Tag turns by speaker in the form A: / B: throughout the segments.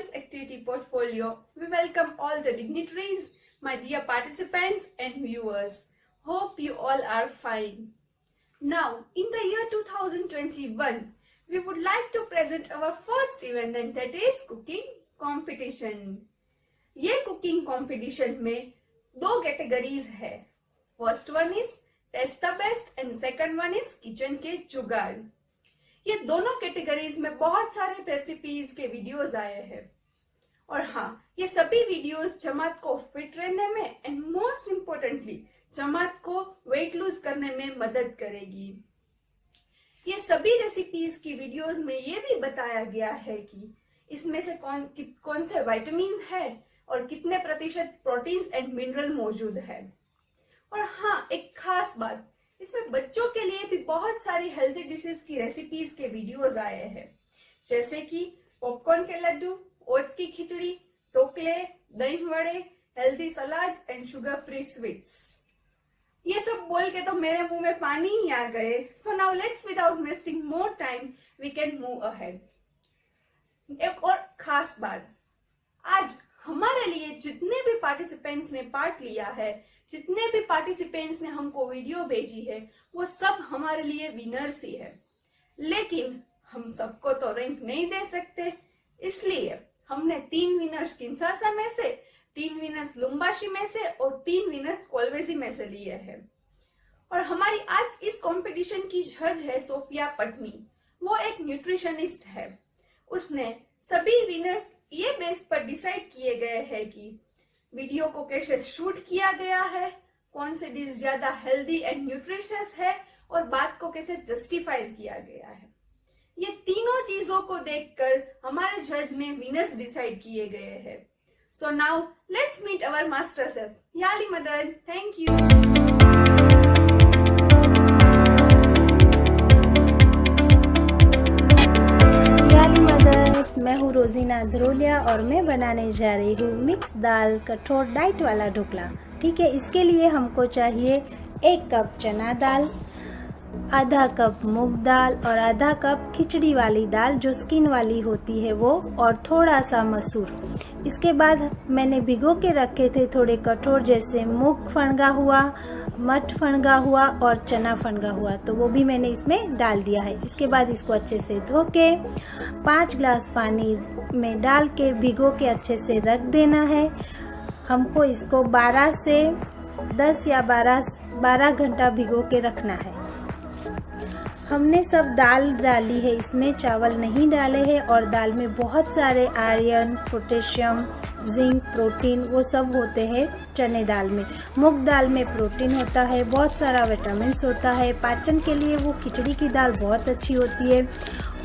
A: Science Activity Portfolio, we welcome all the dignitaries, my dear participants and viewers. Hope you all are fine. Now, in the year 2021, we would like to present our first event and that is cooking competition. ये cooking competition में दो categories है. First one is taste the best and second one is kitchen के जुगाड़. ये दोनों categories में बहुत सारे रेसिपीज के वीडियोस आए हैं और हाँ, ये सभी वीडियोस जमात को फिट रहने में एंड मोस्ट इम्पोर्टेंटली जमात को वेट लूज करने में मदद करेगी. ये सभी रेसिपीज की वीडियोस में ये भी बताया गया है कि इसमें से कौन से विटामिन है और कितने प्रतिशत प्रोटीन्स एंड मिनरल मौजूद है. और हाँ, एक खास बात, इसमें बच्चों के लिए भी बहुत सारी हेल्दी डिशेस की रेसिपीज के वीडियोस आए हैं, जैसे कि पॉपकॉर्न के लड्डू, ओट्स की खिचड़ी, ढोकले, दही वड़े, healthy salads and sugar free sweets. ये सब बोल के तो मेरे मुंह में पानी ही आ गए. So now let's without wasting more time we can move ahead. एक और खास बात, आज हमारे लिए जितने भी पार्टिसिपेंट्स ने पार्ट लिया है, जितने भी पार्टिसिपेंट्स ने हमको वीडियो भेजी है, वो सब हमारे लिए विनर्स ही है. लेकिन हम सबको तो रैंक नहीं दे सकते, इसलिए हमने 3 विनर्स किन्सासा में से, 3 विनर्स लुम्बाशी में से और 3 विनर्स कोलवेजी में से लिए हैं. और हमारी आज इस कंपटीशन की जज है सोफिया पटनी. वो एक न्यूट्रिशनिस्ट है. उसने सभी विनर्स ये बेस पर डिसाइड किए गए हैं कि वीडियो को कैसे शूट किया गया है, कौन से डिश ज्यादा हेल्दी एंड न्यूट्रिशियस है और बात को कैसे जस्टिफाई किया गया है. ये तीनों चीजों को देखकर हमारे जज ने विनर्स डिसाइड किए गए हैं. So now let's meet our master chef याली मदन. Thank you.
B: मैं हूँ रोजीना धरोलिया और मैं बनाने जा रही हूँ मिक्स दाल कठोर डाइट वाला ढोकला. ठीक है, इसके लिए हमको चाहिए 1 कप चना दाल, आधा कप मूंग दाल और आधा कप खिचड़ी वाली दाल जो स्किन वाली होती है वो, और थोड़ा सा मसूर. इसके बाद मैंने भिगो के रखे थे थोड़े कठोर, जैसे मूंग फणगा हुआ, मठ फणगा हुआ और चना फणगा हुआ, तो वो भी मैंने इसमें डाल दिया है. इसके बाद इसको अच्छे से धो के 5 ग्लास पानी में डाल के भिगो के अच्छे से रख देना है. हमको इसको 12 से 10 या 12 घंटा भिगो के रखना है. हमने सब दाल डाली है, इसमें चावल नहीं डाले हैं और दाल में बहुत सारे आयरन, पोटेशियम, जिंक, प्रोटीन वो सब होते हैं चने दाल में. मूंग दाल में प्रोटीन होता है, बहुत सारा विटामिन्स होता है. पाचन के लिए वो खिचड़ी की दाल बहुत अच्छी होती है.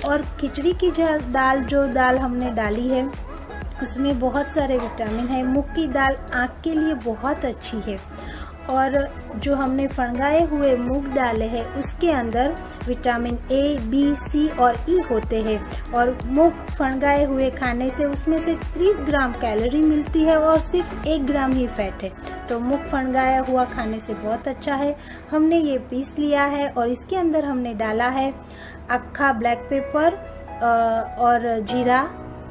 B: और खिचड़ी की जो दाल हमने डाली है उसमें बहुत सारे विटामिन है. मूंग की दाल आँख के लिए बहुत अच्छी है. और जो हमने फणगाए हुए मूंग डाले हैं उसके अंदर विटामिन ए, बी, सी और ई होते हैं. और मूंग फणगाए हुए खाने से उसमें से 30 ग्राम कैलोरी मिलती है और सिर्फ 1 ग्राम ही फैट है. तो मूंग फणगाया हुआ खाने से बहुत अच्छा है. हमने ये पीस लिया है और इसके अंदर हमने डाला है अक्खा ब्लैक पेपर और जीरा,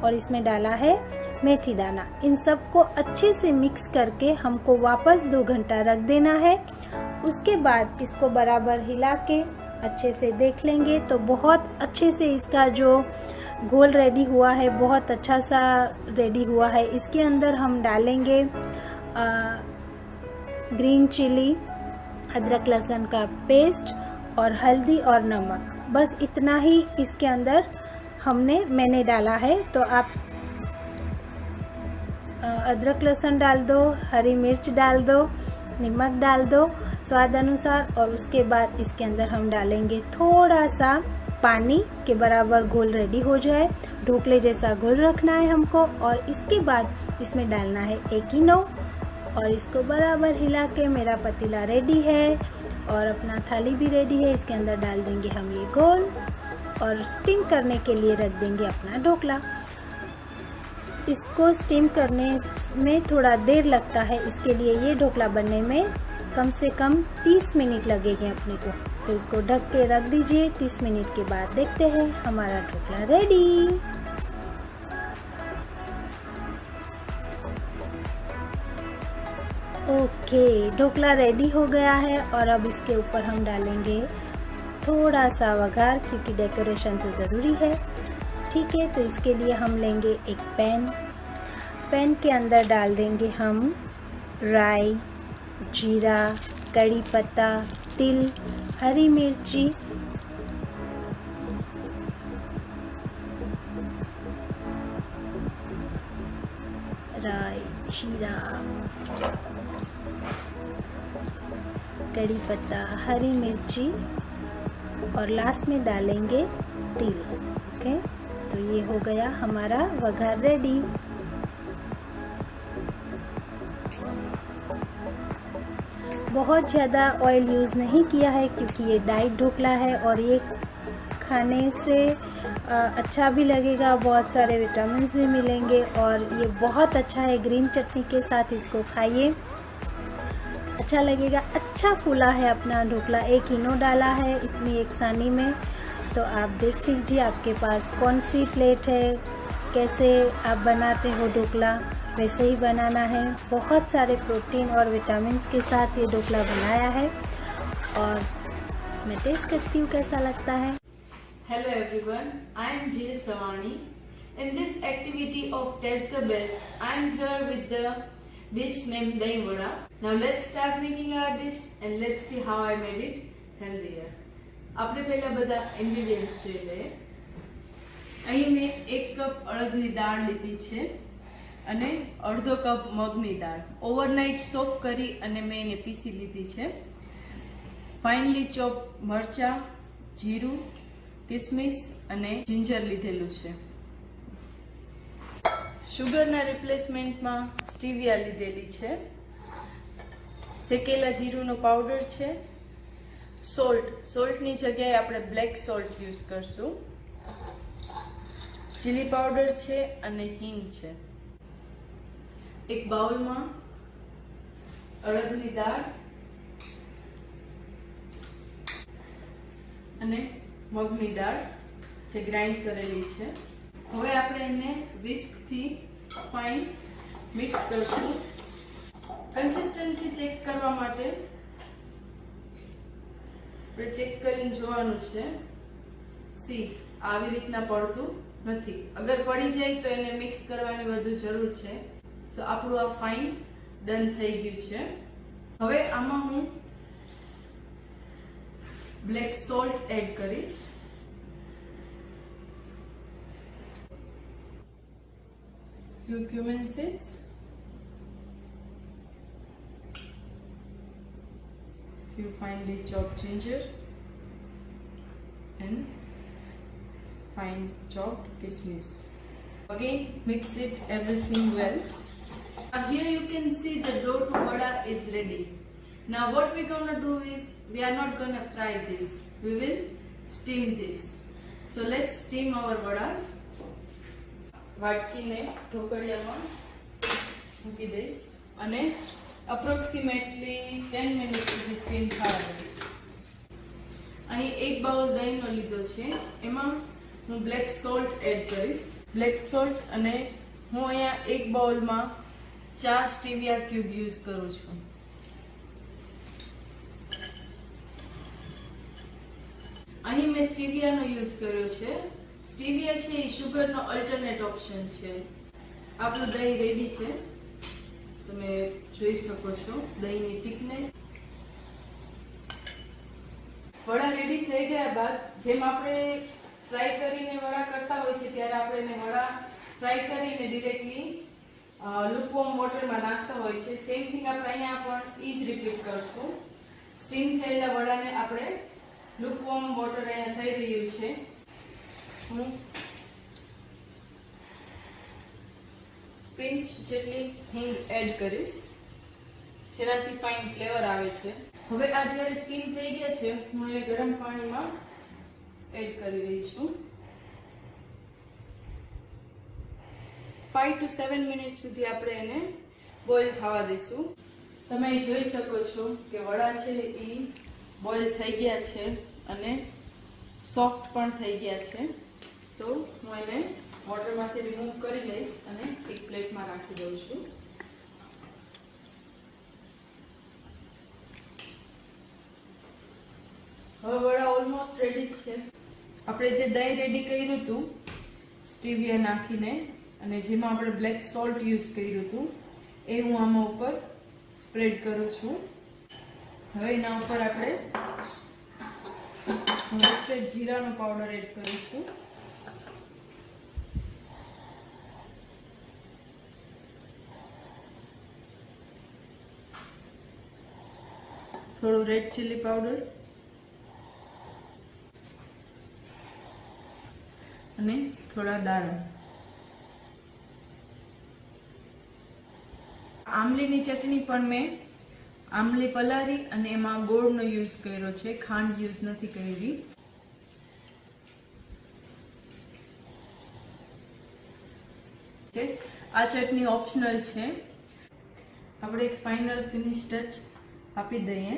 B: और इसमें डाला है मेथी दाना. इन सब को अच्छे से मिक्स करके हमको वापस 2 घंटा रख देना है. उसके बाद इसको बराबर हिला के अच्छे से देख लेंगे तो बहुत अच्छे से इसका जो घोल रेडी हुआ है, बहुत अच्छा सा रेडी हुआ है. इसके अंदर हम डालेंगे ग्रीन चिली, अदरक लहसुन का पेस्ट और हल्दी और नमक. बस इतना ही इसके अंदर मैंने डाला है. तो आप अदरक लहसुन डाल दो, हरी मिर्च डाल दो, नमक डाल दो स्वाद अनुसार. और उसके बाद इसके अंदर हम डालेंगे थोड़ा सा पानी के बराबर घोल रेडी हो जाए. ढोकले जैसा घोल रखना है हमको. और इसके बाद इसमें डालना है 1 इनो और इसको बराबर हिला के मेरा पतीला रेडी है और अपना थाली भी रेडी है. इसके अंदर डाल देंगे हम ये घोल और स्टीम करने के लिए रख देंगे अपना ढोकला. इसको स्टीम करने में थोड़ा देर लगता है, इसके लिए ये ढोकला बनने में कम से कम 30 मिनट लगेंगे अपने को. तो इसको ढक के रख दीजिए. 30 मिनट के बाद देखते हैं हमारा dhokla ready. Okay, dhokla ready हो गया है और अब इसके ऊपर हम डालेंगे थोड़ा सा वघार, क्योंकि डेकोरेशन तो ज़रूरी है। ठीक है, तो इसके लिए हम लेंगे एक पैन के अंदर डाल देंगे हम राई, जीरा, कड़ी पत्ता, तिल, हरी मिर्ची, राई, जीरा, कड़ी पत्ता, हरी मिर्ची और लास्ट में डालेंगे तिल। ओके, तो ये हो गया हमारा वघार रेडी। बहुत ज़्यादा ऑयल यूज़ नहीं किया है, क्योंकि ये डाइट ढोकला है और ये खाने से अच्छा भी लगेगा, बहुत सारे विटामिन्स भी मिलेंगे और ये बहुत अच्छा है। ग्रीन चटनी के साथ इसको खाइए, अच्छा लगेगा। अच्छा फूला है अपना ढोकला, 1 इनो डाला है इतनी एक सानी में। तो आप देख लीजिए आपके पास कौन सी प्लेट है, कैसे आप बनाते हो ढोकला, वैसे ही बनाना है। बहुत सारे प्रोटीन और विटामिन्स के साथ ये ढोकला बनाया है और मैं टेस्ट करती हूँ कैसा लगता है।
A: Hello everyone, I am Jill Savani. In this activity of Taste the Best, I am here with the dish named Dahi Vada. Now let's start making our dish and let's see how I made it healthier. આપણે પહેલા બધા ingredients જોઈ લઈએ. અહીં મેં 1 cup અડદની દાળ લીધી છે અને અડધો કપ મગની દાળ ઓવરનાઇટ સોક કરી અને મેં એને પીસી લીધી છે. ફાઇનલી ચોપ મરચા, જીરું, કિસમિસ અને જિંજર લીધેલું છે. શુગરના રિપ્લેસમેન્ટમાં સ્ટીવિયા લીધેલી છે. શેકેલા જીરુંનો પાવડર છે. સોલ્ટની જગ્યાએ આપણે બ્લેક સોલ્ટ યુઝ કરશું. ચીલી પાવડર છે અને હિંગ છે. એક બાઉલમાં અડદની દાળ અને મગની દાળ જે ગ્રાઇન્ડ કરેલી છે. હવે આપણે એને વિસ્કથી ફાઇન મિક્સ કરશું. કન્સિસ્ટન્સી ચેક કરવા માટે આપણે ચેક કરીને જોવાનું છે. આવી રીતના પડતું નથી. અગર પડી જાય તો એને મિક્સ કરવાની વધુ જરૂર છે. સો આપણું આ ફાઇન ડન થઈ ગયું છે. હવે આમાં હું બ્લેક સોલ્ટ એડ કરીશ. few cumin seeds, few finely chopped ginger and fine chopped kismis. Again mix it everything well. Now here you can see the dough to vada is ready. Now what we're gonna do is we are not gonna fry this, we will steam this. So let's steam our vadas. વાટકીને ઢોકળિયામાં મૂકી દઈશ અને approximately 10 minute સુધી steam થવા દઈશ. અહીં 1 bowl દહીંનો લીધો છે, એમાં હું બ્લેક સોલ્ટ એડ કરીશ. બ્લેક સોલ્ટ અને હું અહીંયા 1 બાઉલમાં 4 સ્ટીવિયા ક્યુબ યુઝ કરું છું. અહીં મેં સ્ટીવિયાનો યુઝ કર્યો છે. સ્ટીવિયા છે એ શુગરનો અલ્ટરનેટ ઓપ્શન છે. આપણું દહીં રેડી છે, તમે જોઈ શકો છો દહીંની થિકનેસ. વડા રેડી થઈ ગયા બાદ જેમ આપણે ફ્રાય કરીને વડા કરતા હોય છે ત્યારે આપણે એને વડા ફ્રાય કરીને ડિરેક્ટલી લુકવોર્મ વોટરમાં નાખતા હોય છે. સેમ થિંગ આપણે અહીંયા પણ એ જ રિપીટ કરશું. સ્ટીમ થયેલા વડાને આપણે લુકવોર્મ વોટર અહીંયા થઈ રહ્યું છે. હું પિંચ જેટલી હિંગ એડ કરીશ, જેનાથી ફાઇન ફ્લેવર આવે છે. હવે આ જ્યારે સ્ટીમ થઈ ગયા છે, હું એને ગરમ પાણીમાં એડ કરી રહી છું. 5 to 7 મિનિટ સુધી આપણે એને બોઇલ થવા દઈશું. તમે જોઈ શકો છો કે વડા છે એ બોઇલ થઈ ગયા છે અને સોફ્ટ પણ થઈ ગયા છે. તો હું એને વોટરમાંથી રિમૂવ કરી લઈશ અને એક પ્લેટમાં રાખી દઉં છું.
C: હવે વડા ઓલમોસ્ટ રેડી જ છે. આપણે જે દહીં રેડી કર્યું હતું સ્ટીવિયા નાખીને અને જેમાં આપણે બ્લેક સોલ્ટ યુઝ કર્યું હતું એ હું આમાં ઉપર સ્પ્રેડ કરું છું. હવે એના ઉપર આપણે રોસ્ટેડ જીરાનો પાવડર એડ કરીશું. થોડું રેડ ચીલી પાવડર અને થોડા દાણા. આમલીની ચટણી પણ મેં આમલી પલાળી અને એમાં ગોળનો યુઝ કર્યો છે, ખાંડ યુઝ નથી કરી. આ ચટણી ઓપ્શનલ છે. આપણે એક ફાઇનલ ફિનિશ ટચ આપી દઈએ.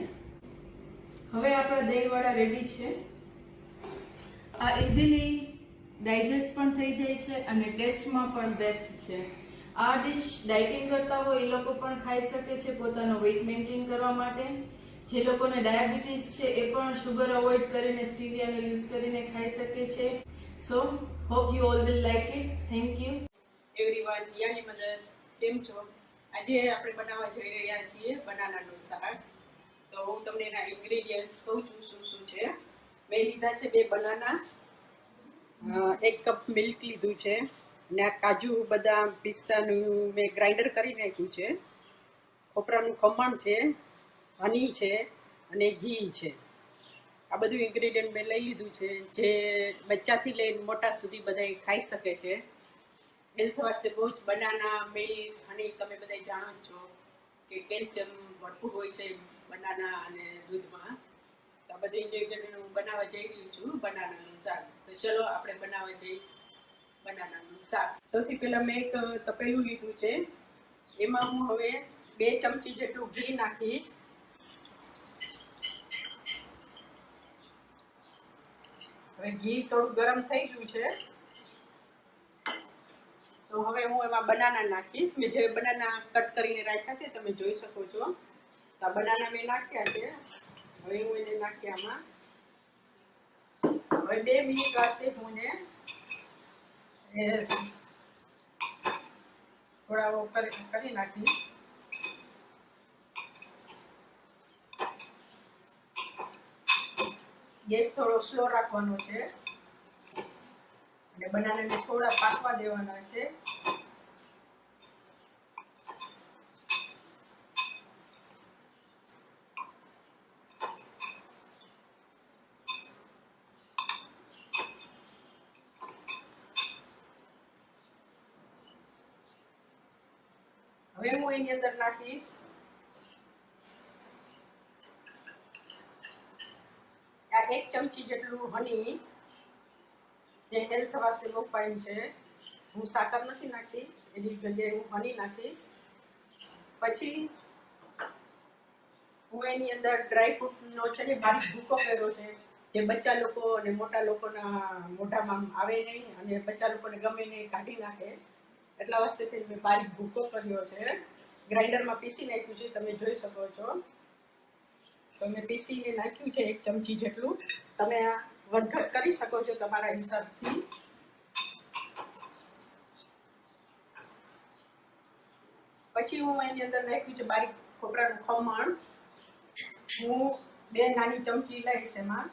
C: હવે આપણા દહીંવડા રેડી છે. આ ઇઝીલી ડાયજેસ્ટ પણ થઈ જાય છે અને ટેસ્ટમાં પણ બેસ્ટ છે. આ ડિશ ડાયટિંગ કરતા હોય એ લોકો પણ ખાઈ શકે છે પોતાનો વેઇટ મેન્ટેન કરવા માટે. જે લોકોને ડાયાબિટીસ છે એ પણ શુગર અવોઇડ કરીને સ્ટીવિયાનો યુઝ કરીને ખાઈ શકે છે. So hope you all will like it. Thank you
D: everyone. દિયાની મધર, કેમ છો? આજે આપણે બનાવવા જઈ રહ્યા છીએ બનાનાનું શાક. તો હું તમને એના ઇન્ગ્રેડિયન્ટ્સ કહું છું શું શું છે. મેં લીધા છે 2 બનાના, 1 કપ મિલ્ક લીધું છે ને આ કાજુ બદામ પિસ્તાનું મેં ગ્રાઇન્ડર કરી નાખ્યું છે. ખોપરાનું ખમણ છે, હની છે અને ઘી છે. આ બધું ઇન્ગ્રેડિયન્ટ મેં લઈ લીધું છે, જે બચ્ચાથી લઈને મોટા સુધી બધા ખાઈ શકે છે. હેલ્થ વાસ્તે બહુ જ બનાના, મિલ્ક, હની તમે બધા જાણો જ છો કે કેલ્શિયમ ભરપૂર હોય છે બનાના અને દૂધમાં. તો આ બધી ઇન્ગ્રેડિયન્ટ હું બનાવવા જઈ રહી છું બનાનાનું શાક. તો ચલો આપણે બનાવવા જઈએ બનાનાનું શાક. સૌથી પહેલાં મેં એક તપેલું લીધું છે. એમાં હું હવે 2 ચમચી જેટલું ઘી નાખીશ. હવે ઘી થોડું ગરમ થઈ ગયું છે તો હવે હું એમાં બનાના નાખીશ. મેં જે બનાના કટ કરીને રાખ્યા છે તમે જોઈ શકો છો. તો આ બનાના મેં નાખ્યા છે. હવે હું એને નાખી આમાં. હવે 2 મિનિટ વાસ્તે હું એને થોડા કરી નાખીશ. ગેસ થોડો સ્લો રાખવાનો છે અને બનાનાને થોડા પાકવા દેવાના છે. હવે હું એની અંદર નાખીશ આ 1 ચમચી જેટલું હની, જે હેલ્થ વાસ્તે બહુ ફાઇન છે. હું સાકર નથી નાખતી, એની જગ્યાએ હું હની નાખીશ. પછી હું એની અંદર ડ્રાયફ્રૂટનો છે ને બારીક ભૂકો કર્યો છે, જે બચ્ચા લોકો અને મોટા લોકોના મોઢામાં આવે નહીં અને બચ્ચા લોકોને ગમે નહીં, કાઢી નાખે એટલા વાસ્તેથી મેં બારીક ભૂકો કર્યો છે. ગ્રાઇન્ડરમાં પીસી નાખ્યું છે, તમે જોઈ શકો છો. તો મેં પીસીને નાખ્યું છે 1 ચમચી જેટલું. તમે આ વધઘટ કરી શકો છો તમારા હિસાબથી. પછી હું એની અંદર નાખ્યું છે બારીક ખોપરાનું ખમણ. હું 2 નાની ચમચી લઈશ એમાં.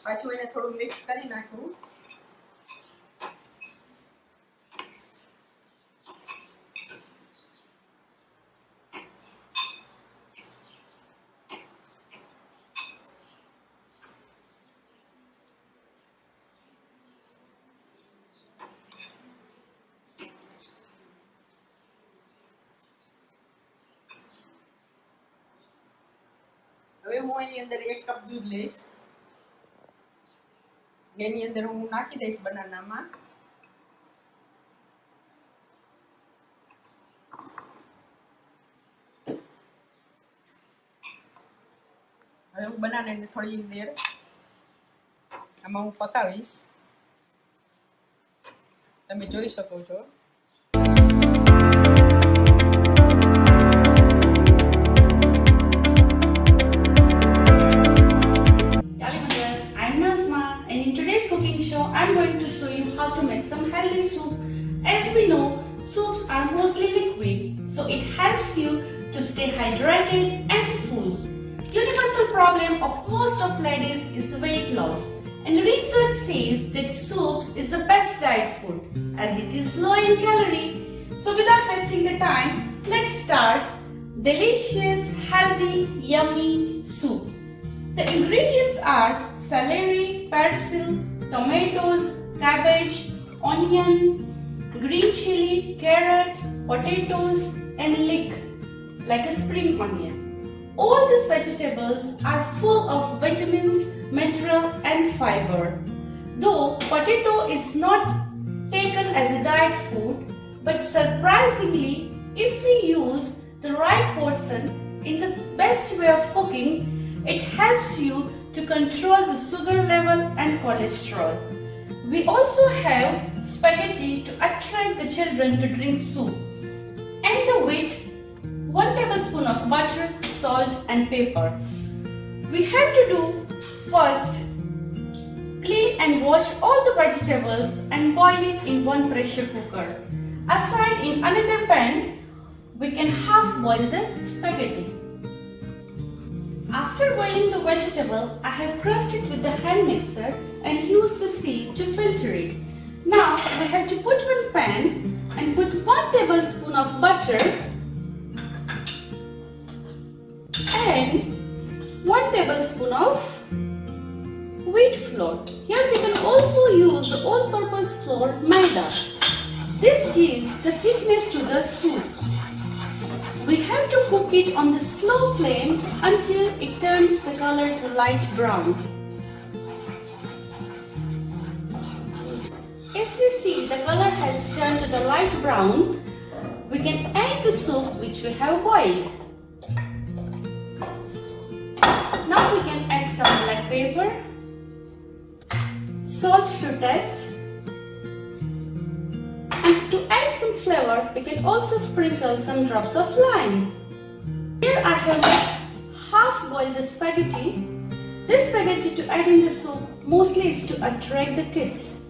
D: પાછું એને થોડું મિક્સ કરી નાખું. હવે હું એની અંદર 1 કપ દૂધ લઈશ. એની અંદર હું નાખી દઈશ બનાનામાં. હવે હું બનાનાને થોડી દેર આમાં હું પકાવીશ. તમે જોઈ શકો છો.
E: to make some healthy soup. As we know, soups are mostly liquid, so it helps you to stay hydrated and full. Universal problem of most of ladies is weight loss, and research says that soups is the best diet food as it is low in calorie. So without wasting the time, let's start delicious, healthy, yummy soup. The ingredients are celery, basil, tomatoes, cabbage, onion, green chili, carrot, potatoes and leek like a spring onion. All these vegetables are full of vitamins, mineral and fiber. Though potato is not taken as a diet food, but surprisingly, if we use the right portion in the best way of cooking, it helps you to control the sugar level and cholesterol. We also have spaghetti to attract the children to drink soup. And the wheat, 1 tablespoon of butter, salt and pepper. We have to do first clean and wash all the vegetables and boil it in one pressure cooker. Aside in another pan, we can half boil the spaghetti. After boiling the vegetable, I have crushed it with the hand mixer and used the sieve to filter it. Now we have to put one pan and put 1 tablespoon of butter and 1 tablespoon of wheat flour. Here we can also use the all-purpose flour maida. This gives the thickness to the soup. We have to cook it on the slow flame until it turns the color to light brown. As we see the color has turned to the light brown, we can add the soup which we have boiled. Now we can add some black pepper, salt to taste, and to add some flavor, we can also sprinkle some drops of lime. Here I have half boiled the spaghetti. This spaghetti to add in the soup mostly is to attract the kids.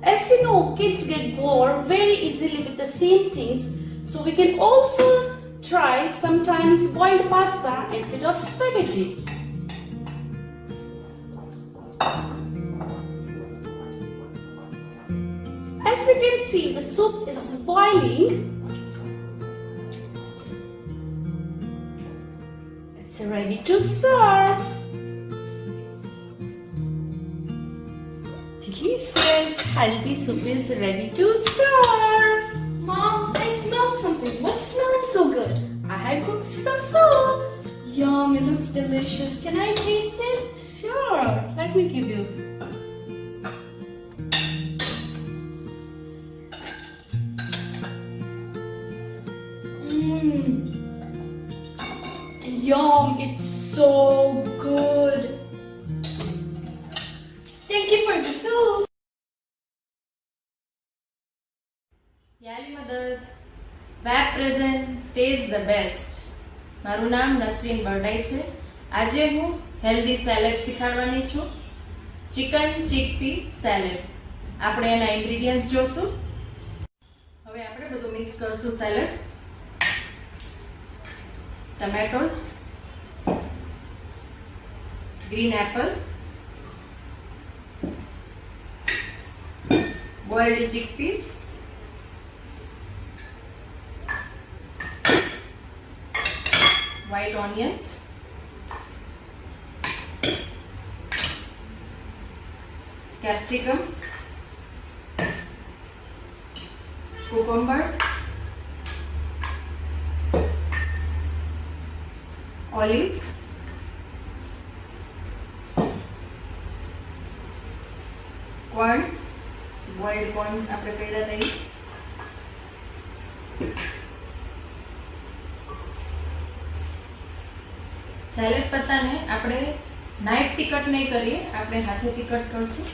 E: As we know, kids get bored very easily with the same things, so we can also try sometimes boiled pasta instead of spaghetti. As we can see, the soup is boiling. It's ready to serve. Delicious, healthy soup is ready to serve. Mom, I smelled something. What's smelling so good? I had cooked some soup. Yum, it looks delicious. Can I taste it? Sure, let me give you. Yum, it's so good. Thank you for the soup.
C: યાલી મદદ web present taste the best. મારું નામ નસરીન બરડાઈ છે. આજે હું healthy salad શીખવાડવાની છું. Chicken chickpea salad. આપણે એના ઇન્ગ્રેડિયન્ટ્સ જોશું. હવે આપણે બધું મિક્સ કરશું salad. Tomatoes, green apple, boiled chickpeas, white onions, capsicum, cucumber, olives, corn, boiled corn આપણે પહેલા લઈ. સેલેડ પત્તાને આપણે નાઇફ થી કટ નહીં કરીએ, આપણે હાથેથી કટ કરશું.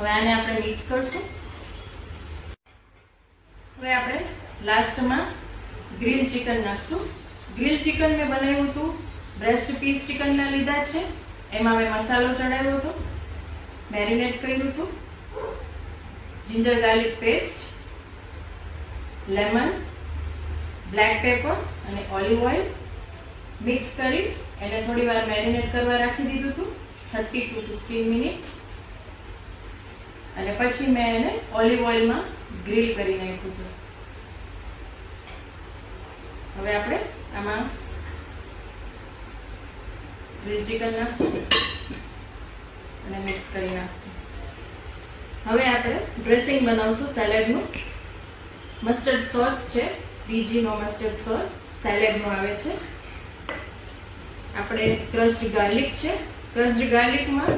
C: હવે આને આપણે મિક્સ કરશું. હવે આપણે લાસ્ટમાં ગ્રીલ ચિકન નાખશું. ગ્રીલ ચિકન મેં બનાવ્યું હતું, બ્રેસ્ટ પીસ ચિકનના લીધા છે. એમાં મેં મસાલો ચડાવ્યો હતો, મેરિનેટ કર્યું હતું, ginger garlic paste, lemon, black paper અને ઓલિવ ઓઇલ મિક્સ કરી એને થોડી વાર મેરિનેટ કરવા રાખી દીધું હતું, 30 to 15 મિનિટ્સ. અને પછી મેં એને ઓલિવ ઓઇલમાં ગ્રીલ કરી નાખ્યું હતું. હવે આપણે આમાં ગ્રીલ ચિકન નાખશું અને મિક્સ કરી નાખશું. હવે આપણે ડ્રેસિંગ બનાવશું સેલેડનું. મસ્ટર્ડ સોસ છે, બીજીનો મસ્ટર્ડ સોસ સેલેડનો આવે છે. આપણે ક્રશ્ડ ગાર્લિક છે, ક્રશ્ડ ગાર્લિકમાં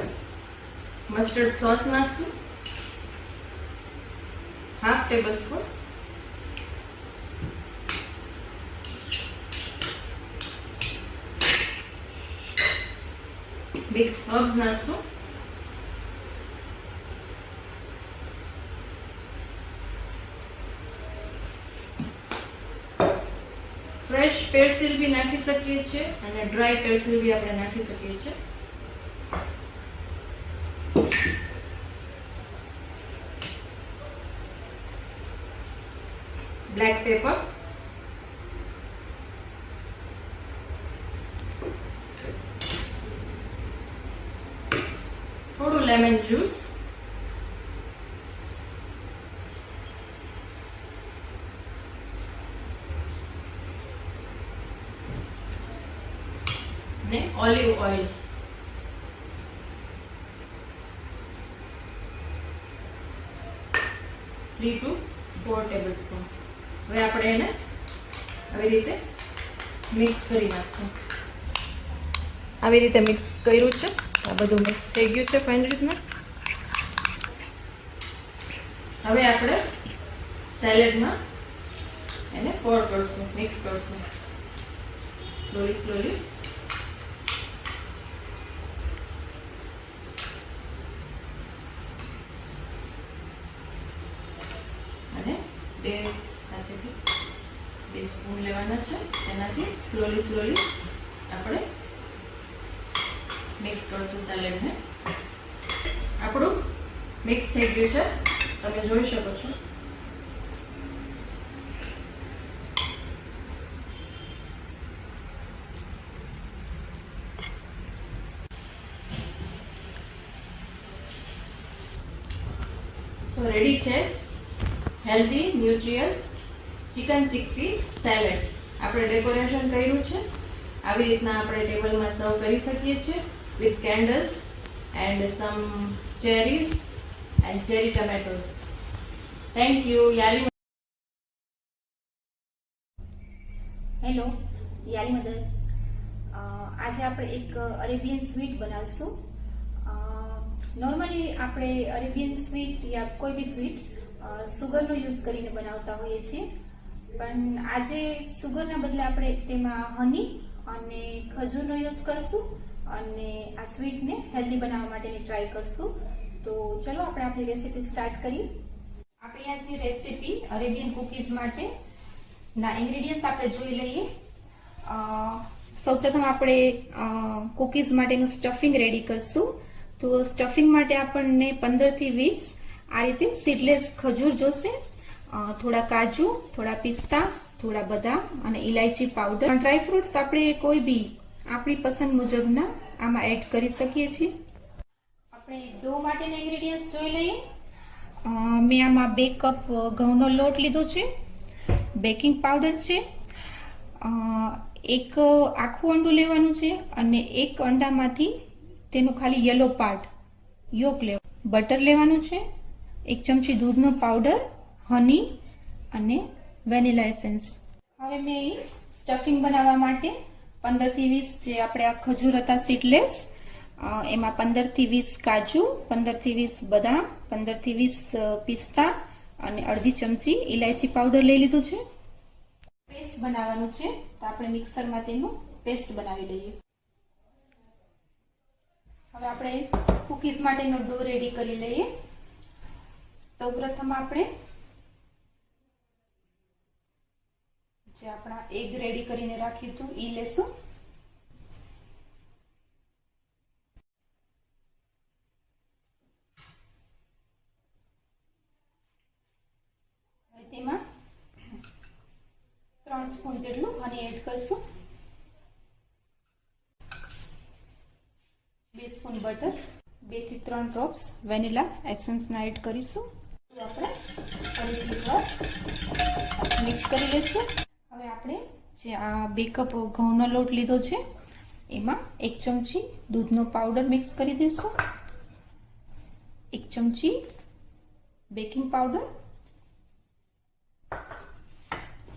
C: મસ્ટર્ડ સોસ નાખશું, 1/2 ટેબલસ્પૂન. મિક્સ હર્બ્સ નાખશું. ફ્રેશ પેરસિલ બી નાખી શકીએ છીએ અને ડ્રાય પેરસિલ બી આપણે નાખી શકીએ છીએ. બ્લેક પેપર, થોડું લેમન જ્યુસ, અને olive oil. Three to 4 tablespoon. હવે આપણે એને આવી રીતે મિક્સ કરી નાખશું. આવી રીતે મિક્સ કર્યું છે. આ બધું મિક્સ થઈ ગયું છે ફાઇન રીતના. હવે આપણે સેલેડમાં એને પોર કરશું, મિક્સ કરશું સ્લોલી. અને બે સ્પૂન લેવાના છે, એનાથી સ્લોલી આપણે મિક્સ કરશું સેલેડને. આપણું મિક્સ થઈ ગયું છે, તમે જોઈ શકો છો. સો રેડી છે હેલ્ધી ન્યુટ્રિયસ ચિકન ચિકપી સેલેડ. આપણે ડેકોરેશન કર્યું છે. આવી રીતના આપણે ટેબલમાં સર્વ કરી શકીએ છીએ with candles and some cherries and cherry tomatoes. Thank you. યાલી.
B: હેલો, યાલી મદર. આજે આપણે એક અરેબિયન સ્વીટ બનાવીશું. નોર્મલી આપણે અરેબિયન સ્વીટ યા કોઈ બી સ્વીટ સુગરનો યુઝ કરીને બનાવતા હોઈએ છીએ, પણ આજે સુગરના બદલે આપણે તેમાં હની અને ખજૂરનો યુઝ કરશું અને આ સ્વીટને હેલ્ધી બનાવવા માટેની ટ્રાય કરશું. તો ચલો આપણે આપણી રેસીપી સ્ટાર્ટ કરીએ. આપણી આ જે રેસીપી અરેબિયન કુકીઝ માટે ના ઇન્ગ્રેડિયન્ટ્સ આપણે જોઈ લઈએ. સૌપ્રથમ આપણે કુકીઝ માટેનું સ્ટફિંગ રેડી કરશું. તો સ્ટફિંગ માટે આપણને 15 થી 20 આ રીતે સીડલેસ ખજૂર જોશે, થોડા કાજુ, થોડા પિસ્તા, થોડા બદામ અને ઇલાયચી પાવડર. ડ્રાય ફ્રૂટ્સ આપણે કોઈ બી આપણી પસંદ મુજબના આમાં એડ કરી શકીએ છીએ. આપણે ડો માટેના ઇન્ગ્રેડિયન્ટ્સ જોઈ લઈએ. મેં આમાં 2 કપ ઘઉંનો લોટ લીધો છે, બેકિંગ પાવડર છે, 1 આખું અંડું લેવાનું છે અને 1 અંડામાંથી તેનું ખાલી યલો પાર્ટ યોક લેવાનું, બટર લેવાનું છે, 1 ચમચી દૂધનો પાવડર, હની અને વેનીલા એસેન્સ. હવે મેં સ્ટફિંગ બનાવવા માટે 15 થી 20 જે આપણે આ ખજૂર હતા સીડલેસ, એમાં 15 થી 20 કાજુ, 15 થી 20 બદામ, 15 થી 20 પિસ્તા અને અડધી ચમચી ઇલાયચી પાવડર લઈ લીધું છે. પેસ્ટ બનાવવાનું છે, તો આપણે મિક્સરમાં તેનું પેસ્ટ બનાવી લઈએ. હવે આપણે કુકીઝ માટેનો ડો રેડી કરી લઈએ.
C: સૌપ્રથમ આપણે જે આપણા એગ રેડી કરીને રાખ્યું હતું એ લેશું. તેમાં 3 સ્પૂન જેટલું હની એડ કરશું, 2 સ્પૂન બટર, 2 થી 3 ડ્રોપ્સ વેનીલા એસેન્સ ના એડ કરીશું. આપણે મિક્સ કરી લઈશું. હવે આપણે જે આ 2 કપ ઘઉંનો લોટ લીધો છે એમાં 1 ચમચી દૂધનો પાવડર મિક્સ કરી દઈશું, 1 ચમચી બેકિંગ પાવડર.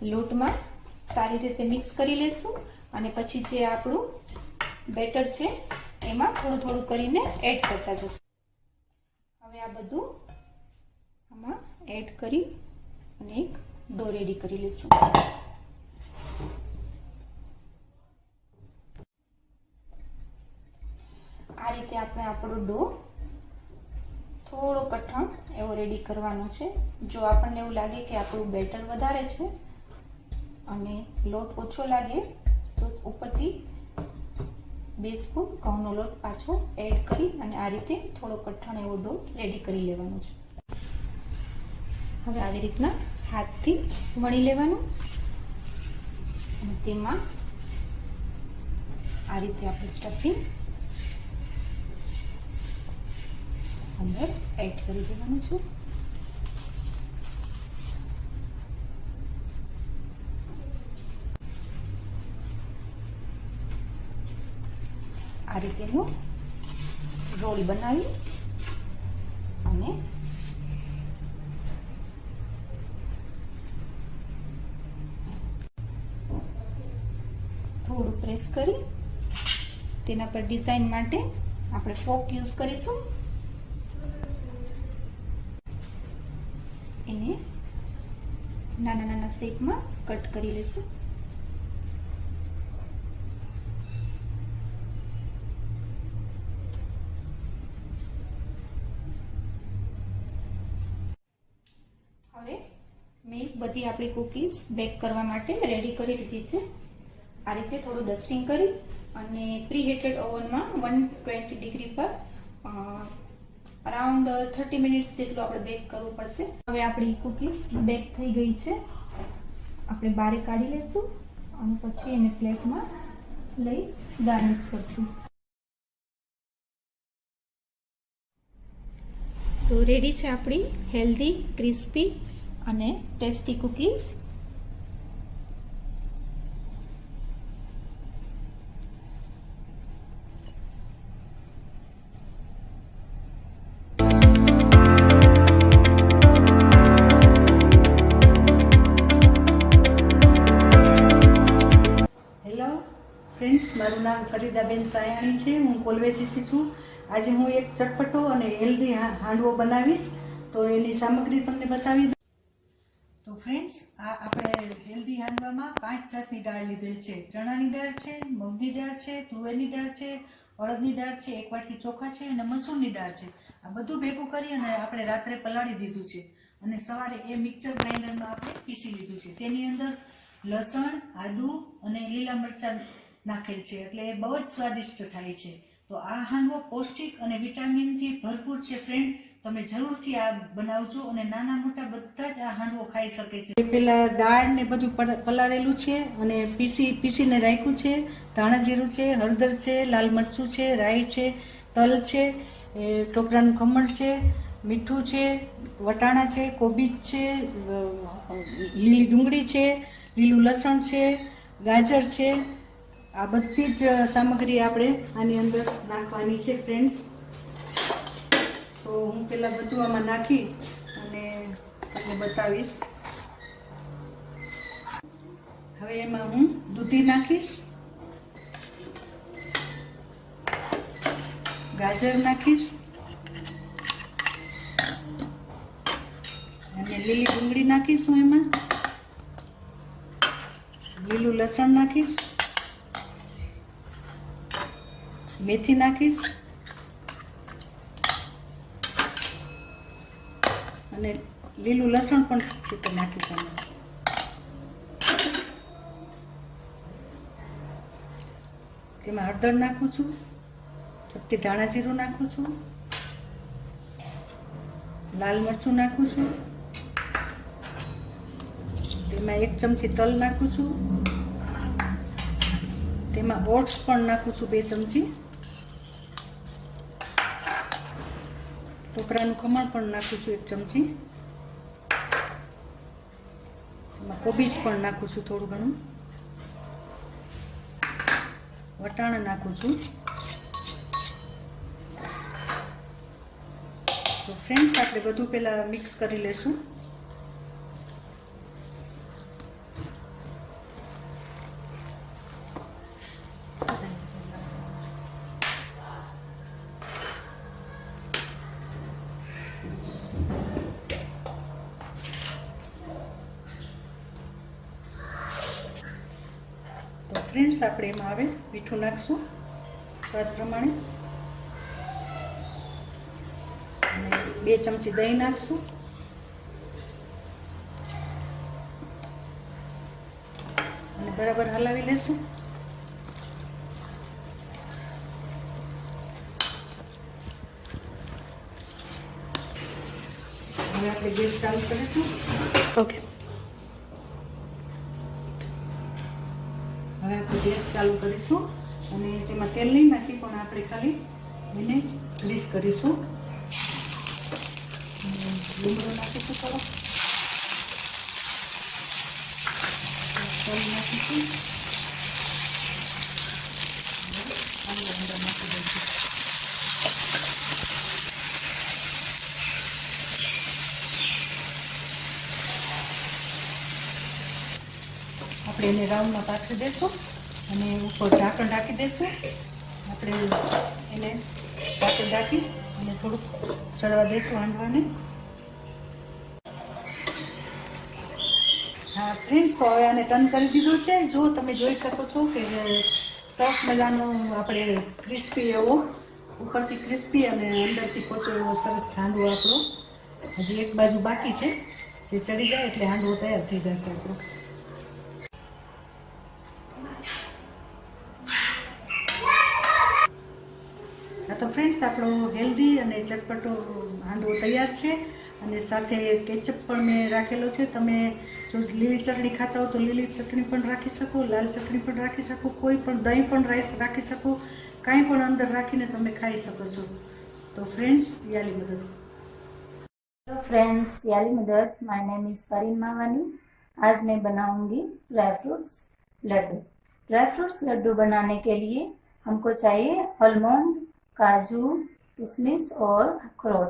C: લોટમાં સારી રીતે મિક્સ કરી લઈશું અને પછી જે આપણું બેટર છે એમાં થોડું થોડું કરીને એડ કરતા જશું. હવે આ બધું આમાં એડ કરી અને એક ડો રેડી કરી લઈશું. આ રીતે આપણે આપણો ડો થોડો કઠણ એવો રેડી કરવાનો છે. જો આપણને એવું લાગે કે આપણું બેટર વધારે છે અને લોટ ઓછો લાગે તો ઉપરથી 2 સ્પૂન ઘઉંનો લોટ પાછો એડ કરી અને આ રીતે થોડો કઠણ એવો ડો રેડી કરી લેવાનો છે. હવે આવી રીતના હાથથી વણી લેવાનું અને તેમાં આ રીતે આપણે સ્ટફિંગ અંદર એડ કરી દેવાનું છે. આ રીતેનો રોલ બનાવી અને થોડું પ્રેસ કરી તેના પર ડિઝાઇન માટે આપણે ફોક યુઝ કરીશું. એને નાના નાના શેપમાં કટ કરી લઈશું. હવે મેં બધી આપણી કુકીઝ બેક કરવા માટે રેડી કરી લીધી છે. આ રીતે થોડું ડસ્ટિંગ કરી અને પ્રી હીટેડ ઓવનમાં 120 ડિગ્રી પર અરાઉન્ડ 30 મિનિટ્સ જેટલું આપણે બેક કરવું પડશે. હવે આપણી કુકીઝ બેક થઈ ગઈ છે. આપણે બારે કાઢી લઈશું અને પછી એને પ્લેટમાં લઈ ગાર્નિશ કરશું. તો રેડી છે આપણી હેલ્ધી, ક્રિસ્પી અને ટેસ્ટી કુકીઝ.
F: ફ્રેન્ડ્સ, મારું નામ ફરીદાબેન સાયાણી છે. હું કોલવેજીથી છું. આજે હું એક ચટપટો અને હેલ્ધી હાંડવો બનાવીશ, તો એની સામગ્રી તમને બતાવી દઉં. તો ફ્રેન્ડ્સ, આ આપણે હેલ્ધી હાંડવામાં 5 જાતની દાળ લીધેલ છે. ચણાની દાળ છે, મગની દાળ છે, તુવેરની દાળ છે, અડદની દાળ છે, 1 વાટકી ચોખા છે અને મસૂરની દાળ છે. આ બધું ભેગું કરી અને આપણે રાત્રે પલાળી દીધું છે અને સવારે એ મિક્સર ગ્રાઇન્ડરમાં આપણે પીસી લીધું છે. તેની અંદર લસણ, આદુ અને લીલા મરચાં નાખેલ છે, એટલે એ બહુ જ સ્વાદિષ્ટ થાય છે. તો આ હાંડવો પૌષ્ટિક અને વિટામિનથી ભરપૂર છે. ફ્રેન્ડ, તમે જરૂરથી આ બનાવજો અને નાના મોટા બધા જ આ હાંડવો ખાઈ શકે છે. પેલા દાળ ને બધું પલાળેલું છે અને પીસીને રાખ્યું છે. ધાણા જીરું છે, હળદર છે, લાલ મરચું છે, રાઈ છે, તલ છે, ટોપરાનું ખમણ છે, મીઠું છે, વટાણા છે, કોબીજ છે, લીલી ડુંગળી છે, લીલું લસણ છે, ગાજર છે. આ બધી જ સામગ્રી આપણે આની અંદર નાખવાની છે. ફ્રેન્ડ્સ, તો હું પેલા બધું આમાં નાખી અને તમને બતાવીશ. હવે એમાં હું દૂધી નાખીશ, ગાજર નાખીશ અને લીલી ડુંગળી નાખીશું. એમાં લીલું લસણ નાખીશ, મેથી નાખીશ અને લીલું લસણ પણ છે તે નાખીશ આમાં. તેમાં હળદર નાખું છું, ચપટી ધાણા જીરું નાખું છું, લાલ મરચું નાખું છું, તેમાં 1 ચમચી તલ નાખું છું, તેમાં ઓટ્સ પણ નાખું છું 2 ચમચી, ટોપરાનું ખમણ પણ નાખું છું 1 ચમચી, એમાં કોબીજ પણ નાખું છું થોડું ઘણું, વટાણા નાખું છું. તો ફ્રેન્ડ્સ આપણે બધું પહેલા મિક્સ કરી લેશું. તો ફ્રેન્ડ્સ આપણે એમાં હવે મીઠું નાખશું સ્વાદ પ્રમાણે, અને 2 ચમચી દહીં નાખશું, અને બરાબર હલાવી લેશું. હવે આપણે ગેસ ચાલુ કરીશું.
C: ઓકે.
F: હવે આપણે ગેસ ચાલુ કરીશું અને તેમાં તેલ નહીં નાખી પણ આપણે ખાલી એને ગ્રીસ કરીશું. લીમડો નાખીશું થોડો, તલ નાખીશું, અંદર નાખી દઈશું. આપણે એને રાઉન્ડમાં પાથરી દઈશું અને ઉપર ઢાંકણ ઢાંકી દઈશું. આપણે એને ઢાંકણ ઢાંકી અને થોડુંક ચડવા દઈશું હાંડવાને. હા ફ્રેન્ડ્સ, તો હવે આને ટર્ન કરી દીધું છે. જો તમે જોઈ શકો છો કે સરસ મજાનો આપણે ક્રિસ્પી એવો, ઉપરથી ક્રિસ્પી અને અંદરથી પોચો એવો સરસ હાંડવો આપણો. હજી એક બાજુ બાકી છે, જે ચડી જાય એટલે હાંડવો તૈયાર થઈ જશે આપણો. તો ફ્રેન્ડ્સ, આપણો હેલ્ધી અને ચટપટો હાંડવો તૈયાર છે. અને સાથે કેચઅપ પણ મેં રાખેલો છે. તમે જો લીલી ચટણી ખાતા હો તો લીલી ચટણી પણ રાખી શકો, લાલ ચટણી પણ રાખી શકો, કોઈ પણ દહીં પણ રાખી શકો, કાંઈ પણ અંદર રાખીને તમે ખાઈ શકો છો. તો ફ્રેન્ड्स, याली मदद.
B: हेलो फ्रेंड्स, याली मदद. My name is Parin Mawani. आज मैं बनाऊंगी dry fruits laddu. Dry fruits laddu बनाने के लिए हमको चाहिए आलमंड, काजू, किशमिश और अखरोट.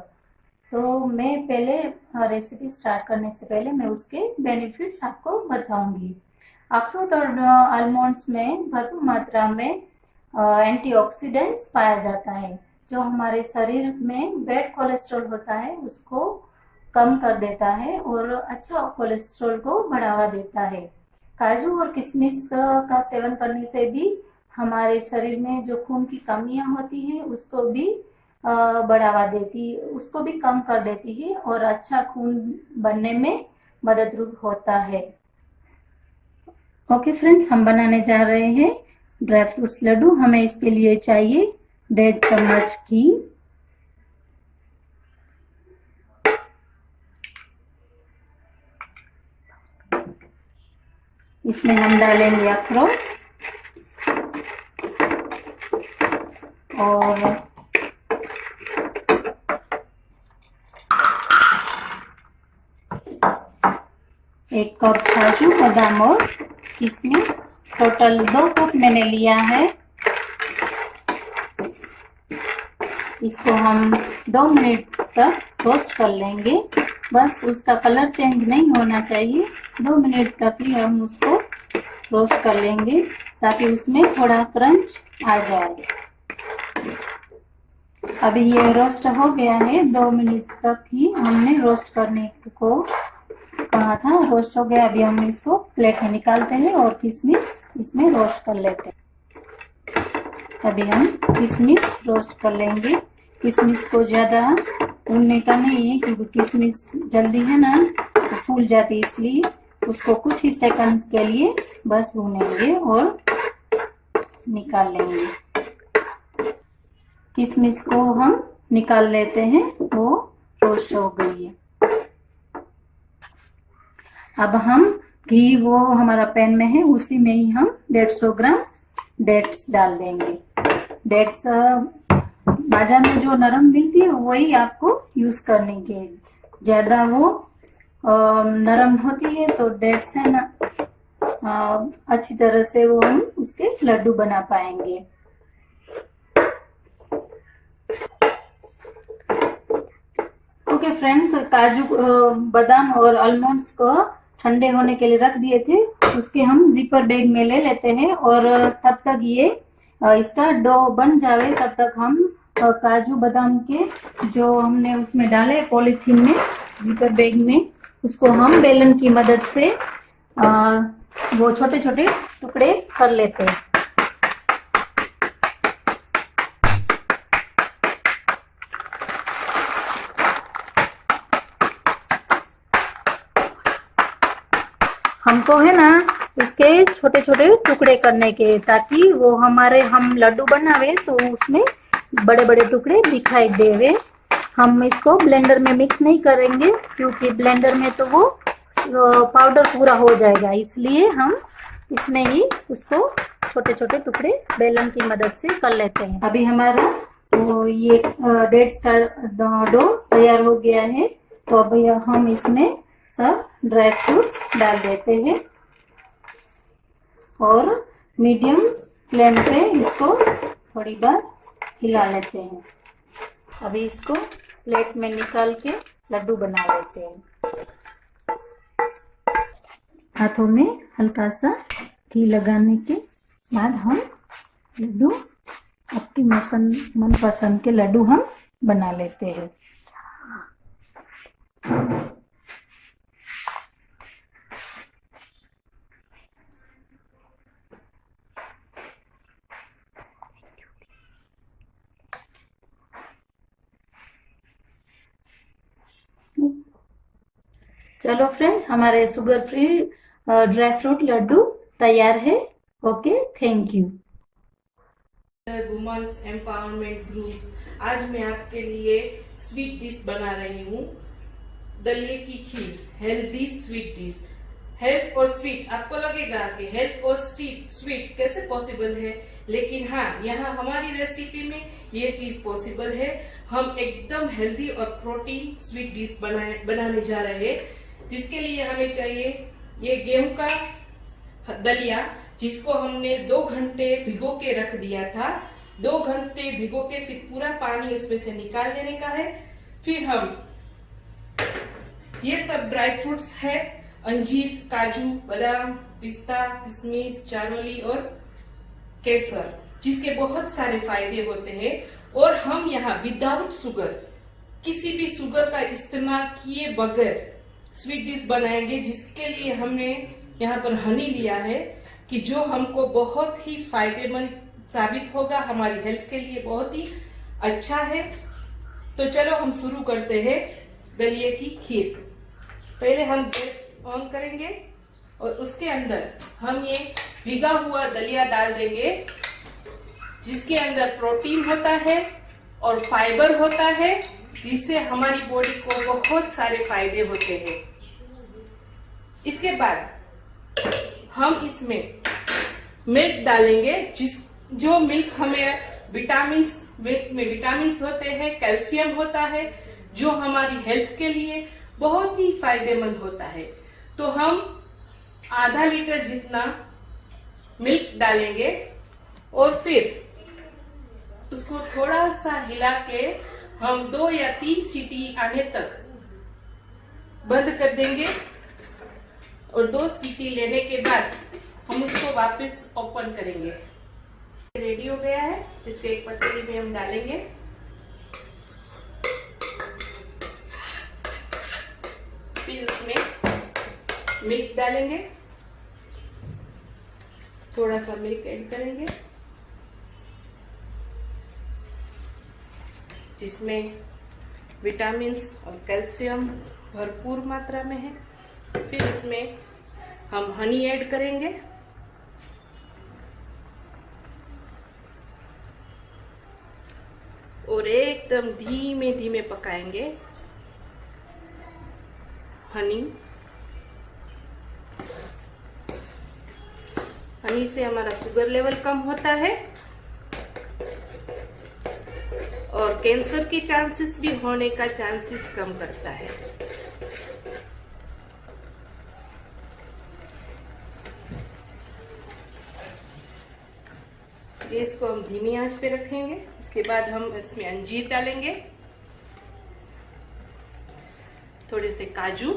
B: तो मैं पहले रेसिपी स्टार्ट करने से पहले मैं उसके बेनिफिट्स आपको बताऊंगी. अखरोट और आलमंड्स में भरपूर मात्रा में एंटीऑक्सीडेंट्स पाया जाता है, जो हमारे शरीर में बैड कोलेस्ट्रॉल होता है उसको कम कर देता है और अच्छा कोलेस्ट्रॉल को बढ़ावा देता है. काजू और किशमिश का सेवन करने से भी हमारे शरीर में जो खून की कमियां होती है उसको भी बढ़ावा देती, उसको भी कम कर देती है और अच्छा खून बनने में मददरूप होता है. ओके फ्रेंड्स, हम बनाने जा रहे हैं ड्राई फ्रूट्स लड्डू. हमें इसके लिए चाहिए 1.5 चम्मच घी, इसमें हम डालेंगे अखरोट और 1 कप काजू, बादाम और किशमिश. टोटल 2 कप मैंने लिया है. इसको हम 2 मिनट तक रोस्ट कर लेंगे. बस उसका कलर चेंज नहीं होना चाहिए. 2 मिनट तक ही हम उसको रोस्ट कर लेंगे ताकि उसमें थोड़ा क्रंच आ जाए. अभी ये रोस्ट हो गया है. 2 मिनट तक ही हमने रोस्ट करने को कहा था. रोस्ट हो गया. अभी हम इसको प्लेट में निकालते हैं और किशमिश इसमें रोस्ट कर लेते हैं. अभी हम किशमिश रोस्ट कर लेंगे. किशमिश को ज़्यादा भूनने का नहीं है, क्योंकि किशमिश जल्दी है ना तो फूल जाती है, इसलिए उसको कुछ ही सेकंड्स के लिए बस भूनेंगे और निकाल लेंगे। किशमिश को हम निकाल लेते हैं, वो रोस्ट हो गई है। अब हम घी वो हमारा पैन में है, उसी में ही हम 150 ग्राम डेट्स डाल देंगे। डेट्स बाजार में जो नरम मिलती है वही आपको यूज करने के, ज्यादा वो नरम होती है तो डेट्स है ना अच्छी तरह से वो हम उसके लड्डू बना पाएंगे। ओके फ्रेंड्स, काजू बादाम और आलमंड्स को ठंडे होने के लिए रख दिए थे, उसके हम जिपर बैग में ले लेते हैं और तब तक ये इसका डो बन जावे तब तक हम काजू बादाम के जो हमने उसमें डाले पॉलीथीन में जिपर बैग में, उसको हम बेलन की मदद से वो छोटे छोटे टुकड़े कर लेते हैं। हमको है ना इसके छोटे छोटे टुकड़े करने के, ताकि वो हम लड्डू बनावे तो उसमें बड़े बड़े टुकड़े दिखाई देवे। हम इसको ब्लेंडर में मिक्स नहीं करेंगे, क्योंकि ब्लेंडर में तो वो पाउडर पूरा हो जाएगा, इसलिए हम इसमें ही उसको छोटे छोटे टुकड़े बेलन की मदद से कर लेते हैं। अभी हमारा तो ये डेट्स का डो तैयार हो गया है, तो अब हम इसमें सब ड्राई फ्रूट्स डाल देते हैं और मीडियम फ्लेम पे इसको थोड़ी बार हिला लेते हैं। अभी इसको प्लेट में निकाल के लड्डू बना लेते हैं। हाथों में हल्का सा घी लगाने के बाद हम लड्डू आपकी मनपसंद के लड्डू हम बना लेते हैं। चलो फ्रेंड्स, हमारे sugar free dry fruit laddoo तैयार है। Okay, thank you.
C: Women's empowerment groups, आज मैं आपके लिए स्वीट डिश बना रही हूँ, दलिये की kheer. Healthy sweet dish. Health और स्वीट, आपको लगेगा कि हेल्थ और स्वीट कैसे पॉसिबल है, लेकिन हाँ, यहाँ हमारी रेसिपी में ये चीज पॉसिबल है। हम एकदम हेल्दी और प्रोटीन स्वीट डिश बनाने जा रहे हैं, जिसके लिए हमें चाहिए ये गेहूं का दलिया, जिसको हमने 2 घंटे भिगो के रख दिया था। 2 घंटे भिगो के फिर पूरा पानी उसमें से निकाल लेने का है। फिर हम ये सब ड्राई फ्रूट्स है, अंजीर, काजू, बादाम, पिस्ता, किशमिश, चारोली और केसर, जिसके बहुत सारे फायदे होते हैं। और हम यहाँ विदाउट शुगर, किसी भी शुगर का इस्तेमाल किए बगैर स्वीट डिश बनाएंगे, जिसके लिए हमने यहाँ पर हनी लिया है, कि जो हमको बहुत ही फायदेमंद साबित होगा, हमारी हेल्थ के लिए बहुत ही अच्छा है। तो चलो हम शुरू करते हैं दलिये की खीर। पहले हम गैस ऑन करेंगे और उसके अंदर हम ये भिगा हुआ दलिया डाल देंगे, जिसके अंदर प्रोटीन होता है और फाइबर होता है, जिससे हमारी बॉडी को बहुत सारे फायदे होते हैं। इसके बाद हम इसमें मिल्क डालेंगे, जो मिल्क हमें मिल्क में विटामिन्स होते हैं, कैल्शियम होता है, जो हमारी हेल्थ के लिए बहुत ही फायदेमंद होता है। तो हम आधा लीटर जितना मिल्क डालेंगे और फिर उसको थोड़ा सा हिला के हम 2 या 3 सीटी आने तक बंद कर देंगे। और 2 सीटी लेने के बाद हम उसको वापस ओपन करेंगे। रेडी हो गया है, इसको एक पतीली में हम डालेंगे। फिर उसमें मिल्क डालेंगे, थोड़ा सा मिल्क ऐड करेंगे, जिसमें
G: विटामिन्स और कैल्शियम भरपूर मात्रा में है। फिर इसमें हम हनी ऐड करेंगे। और एकदम धीमे धीमे पकाएंगे हनी से हमारा शुगर लेवल कम होता है और कैंसर की चांसेस भी होने का चांसेस कम करता है। गैस को हम धीमी आंच पे रखेंगे। इसके बाद हम इसमें अंजीर डालेंगे, थोड़े से काजू,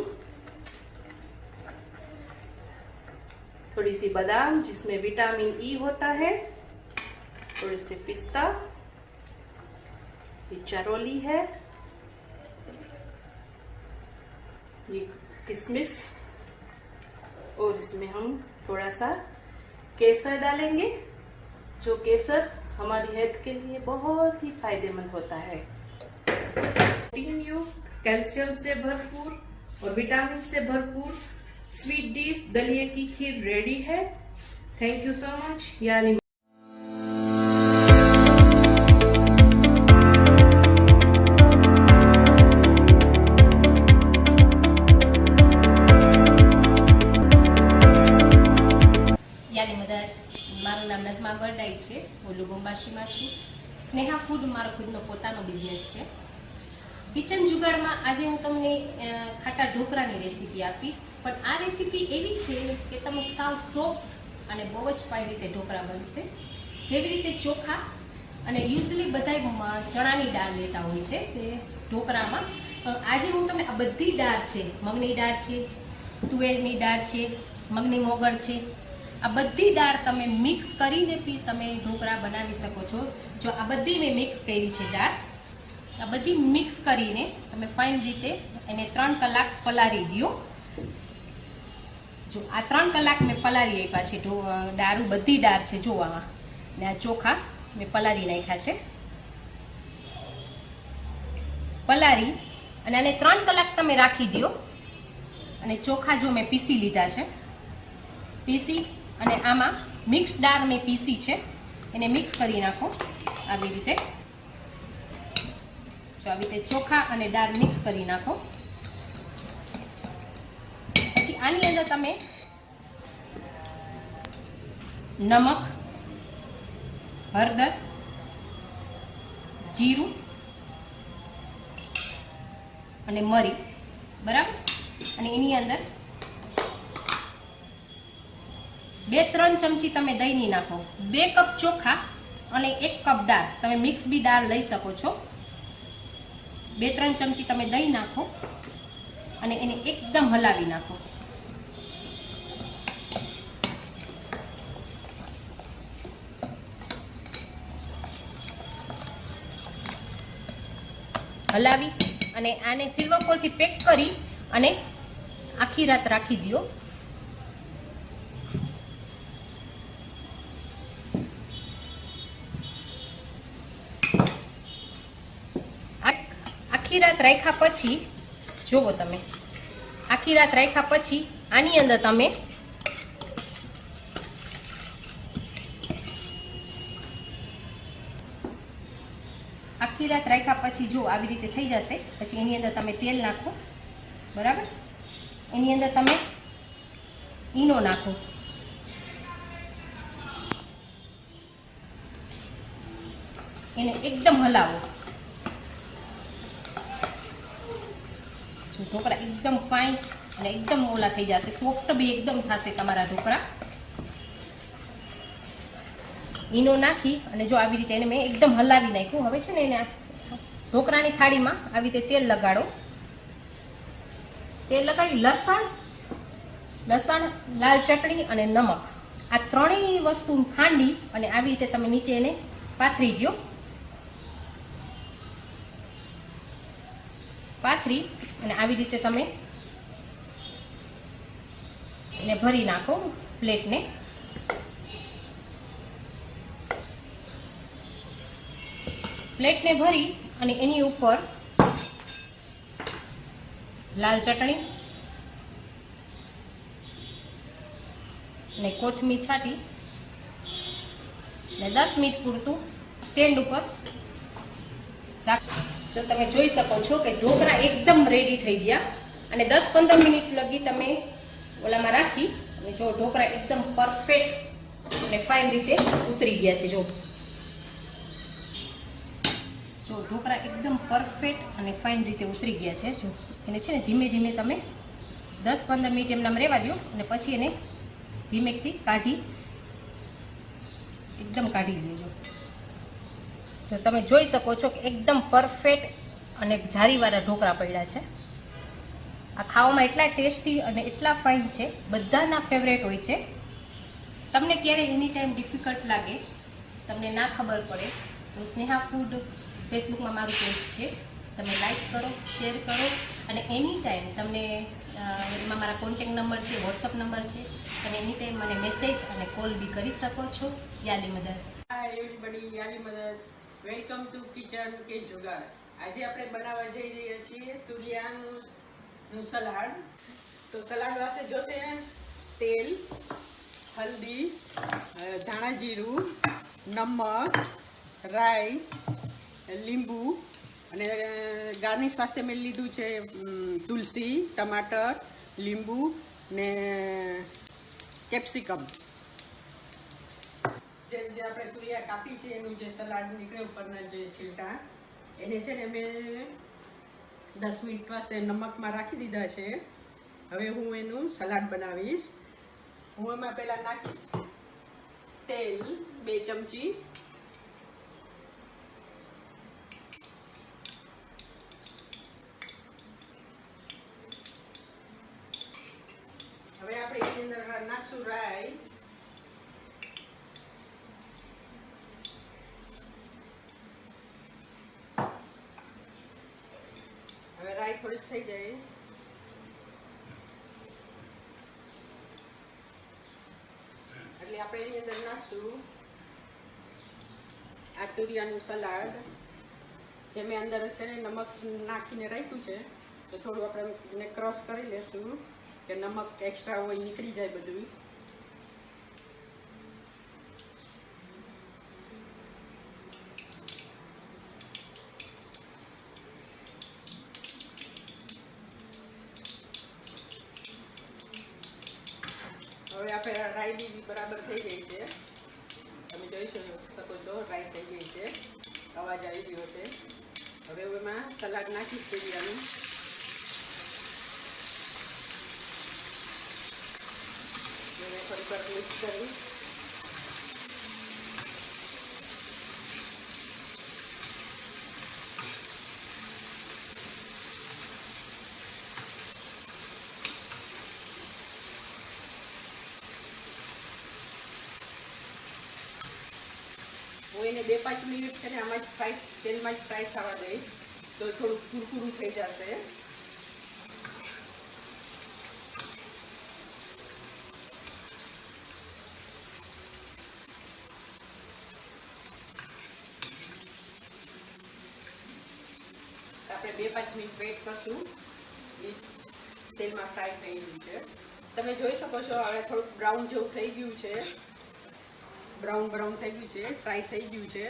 G: थोड़ी सी बादाम जिसमें विटामिन ई होता है, थोड़े से पिस्ता, ये चारोली है, ये किशमिश, और इसमें हम थोड़ा सा केसर डालेंगे, जो केसर हमारी हेल्थ के लिए बहुत ही फायदेमंद होता है। प्रोटीन युक्त, कैल्शियम से भरपूर और विटामिन से भरपूर स्वीट डिश दलिये की खीर रेडी है। Thank you so much. यानी
H: મારું નામ નઝમા બરડાઈ છે, હું લુબોમ્બાશીમાં છું. સ્નેહા ફૂડ મારો ખુદનો પોતાનો બિઝનેસ છે. કિચન જુગાડમાં આજે હું તમને ખાટા ઢોકળાની રેસીપી આપીશ, પણ આ રેસીપી એવી છે કે તમે સાવ સોફ્ટ અને બહુ જ ફાઇન રીતે ઢોકળા બનશે. જેવી રીતે ચોખા અને યુઝલી બધા ચણાની દાળ લેતા હોય છે તે ઢોકળામાં, આજે હું તમને આ બધી દાળ છે, મગની દાળ છે, તુવેરની દાળ છે, મગની મોગર છે, આ બધી દાળ તમે મિક્સ કરીને બી તમે ઢોકળા બનાવી શકો છો. જો આ બધી મેં મિક્સ કરી છે દાળ, આ બધી મિક્સ કરીને તમે ફાઇન રીતે એને 3 કલાક પલાળી દો. જો આ 3 કલાક મેં પલાળી આપ્યા છે દાળ, બધી દાળ છે જોવામાં, ને આ ચોખા મેં પલાળી નાખ્યા છે. પલાળી અને આને 3 કલાક તમે રાખી દો. અને ચોખા જો મેં પીસી લીધા છે, પીસી અને આમાં મિક્સ દાળ મેં પીસી છે, એને મિક્સ કરી નાખો આવી રીતે. જો આવી રીતે ચોખા અને દાળ મિક્સ કરી નાખો. પછી આની અંદર તમે નમક, હળદર, જીરું અને મરી, બરાબર, અને એની અંદર 2-3 ચમચી તમે દહીંની નાખો. 2 કપ ચોખા અને 1 કપ દાળ, તમે મિક્સ બી દાળ લઈ શકો છો. 2-3 ચમચી તમે દહીં નાખો અને એને એકદમ હલાવી નાખો. હલાવી અને આને સિલ્વર ફોઇલથી પેક કરી અને આખી રાત રાખી દો. આખી રાત રાખ્યા પછી જોવો તમે, આખી રાત રાખ્યા પછી આની અંદર તમે આખી રાત રાખ્યા પછી જો આવી રીતે થઈ જશે, પછી એની અંદર તમે તેલ નાખો, બરાબર, એની અંદર તમે ઈનો નાખો, એને એકદમ હલાવો. ઢોકળા એકદમ ફાઇન અને એકદમ ઓલા થઈ જશે, સોફ્ટ બી એકદમ થશે તમારા ઢોકળા. ઈનો નાખી અને જો આવી રીતે એને મેં એકદમ હલાવી નાખ્યું. હવે છે ને એને ઢોકળાની થાળીમાં આવી રીતે તેલ લગાડો. તેલ લગાડી લસણ, લાલ ચટણી અને નમક, આ ત્રણેય વસ્તુ ખાંડી અને આવી રીતે તમે નીચે એને પાથરી દો. પાથરી અને આવી રીતે તમે એને ભરી નાખો પ્લેટને. પ્લેટને ભરી અને એની ઉપર લાલ ચટણી અને કોથમીર છાંટી ને 10 મિનિટ પૂરતું સ્ટેન્ડ ઉપર જો તમે જોઈ શકો છો કે ઢોકળા એકદમ રેડી થઈ ગયા અને 10-15 મિનિટ લગી તમે ઓલામાં રાખી અને જો ઢોકળા એકદમ પરફેક્ટ અને ફાઇન રીતે ઉતરી ગયા છે. જો ઢોકળા એકદમ પરફેક્ટ અને ફાઇન રીતે ઉતરી ગયા છે. જો એને છે ને ધીમે ધીમે તમે 10-15 મિનિટ એમનામ રહેવા દો અને પછી એને ધીમેથી કાઢી એકદમ કાઢી લેજો. જો તમે જોઈ શકો છો કે એકદમ પરફેક્ટ અને જારીવાળા ઢોકળા પડ્યા છે. આ ખાવામાં એટલા ટેસ્ટી અને એટલા ફાઇન છે, બધાના ફેવરેટ હોય છે. તમને ક્યારે એની ટાઈમ ડિફિકલ્ટ લાગે, તમને ના ખબર પડે તો સ્નેહા ફૂડ ફેસબુકમાં મારું પેજ છે, તમે લાઈક કરો, શેર કરો અને એની ટાઈમ તમને એમાં મારા કોન્ટેક્ટ નંબર છે, વોટ્સઅપ નંબર છે, તમે એની ટાઈમ મને મેસેજ અને કોલ બી કરી શકો છો. યાલી મદદ.
D: હાય એવરીબડી, યાલી મદદ. વેલકમ ટુ કિચન કે જુગાર. આજે આપણે બનાવવા જઈ રહ્યા છીએ તુરિયાનું સલાડ. તો સલાડ વાસ્તે જોશે તેલ, હલ્દી, ધાણા જીરું, નમક, રાઈ, લીંબુ અને ગાર્નિશ વાસ્તે મેં લીધું છે તુલસી, ટમાટર, લીંબુ ને કેપ્સિકમ. જે આપણે તુરિયા કાપી છે એનું જે સલાડ નીકળે ઉપરના જે છીલટા, એને છે ને મેં 10 મિનિટ વાસ્તે નમકમાં રાખી દીધા છે. હવે હું એનું સલાડ બનાવીશ. હું એમાં પહેલાં નાખીશ તેલ 2 ચમચી, હવે આપણે એની અંદર નાખશું રાઈ, હવે રાઈ થોડી થઈ જાય એટલે આપણે એની અંદર નાખશું આ તુરિયાનું સલાડ, જે મેં અંદર છે ને નમક નાખીને રાખ્યું છે. તો થોડું આપણે એને ક્રશ કરી લેશું કે નમક એક્સ્ટ્રા હોય નીકળી જાય બધું. હવે આપણે રાઈ બી બરાબર થઈ ગઈ છે, તમે જોઈ શકો છો રાઈ થઈ ગઈ છે, અવાજ આવી ગયો છે. હવે એમાં સલાડ નાખીશ તુરિયાનું. થોડી વાર મિક્સ કરી હું એને 2-5 મિનિટ છે ને આમાં જ તેલમાં જ ફ્રાય થવા દઈશ, તો થોડું કુરકુરું થઈ જશે. આપણે 2-5 મિનિટ વેઇટ કરશું. તેલમાં ફ્રાય થઈ ગયું છે, તમે જોઈ શકો છો. હવે થોડુંક બ્રાઉન જેવું થઈ ગયું છે, બ્રાઉન થઈ ગયું છે, ફ્રાય થઈ ગયું છે.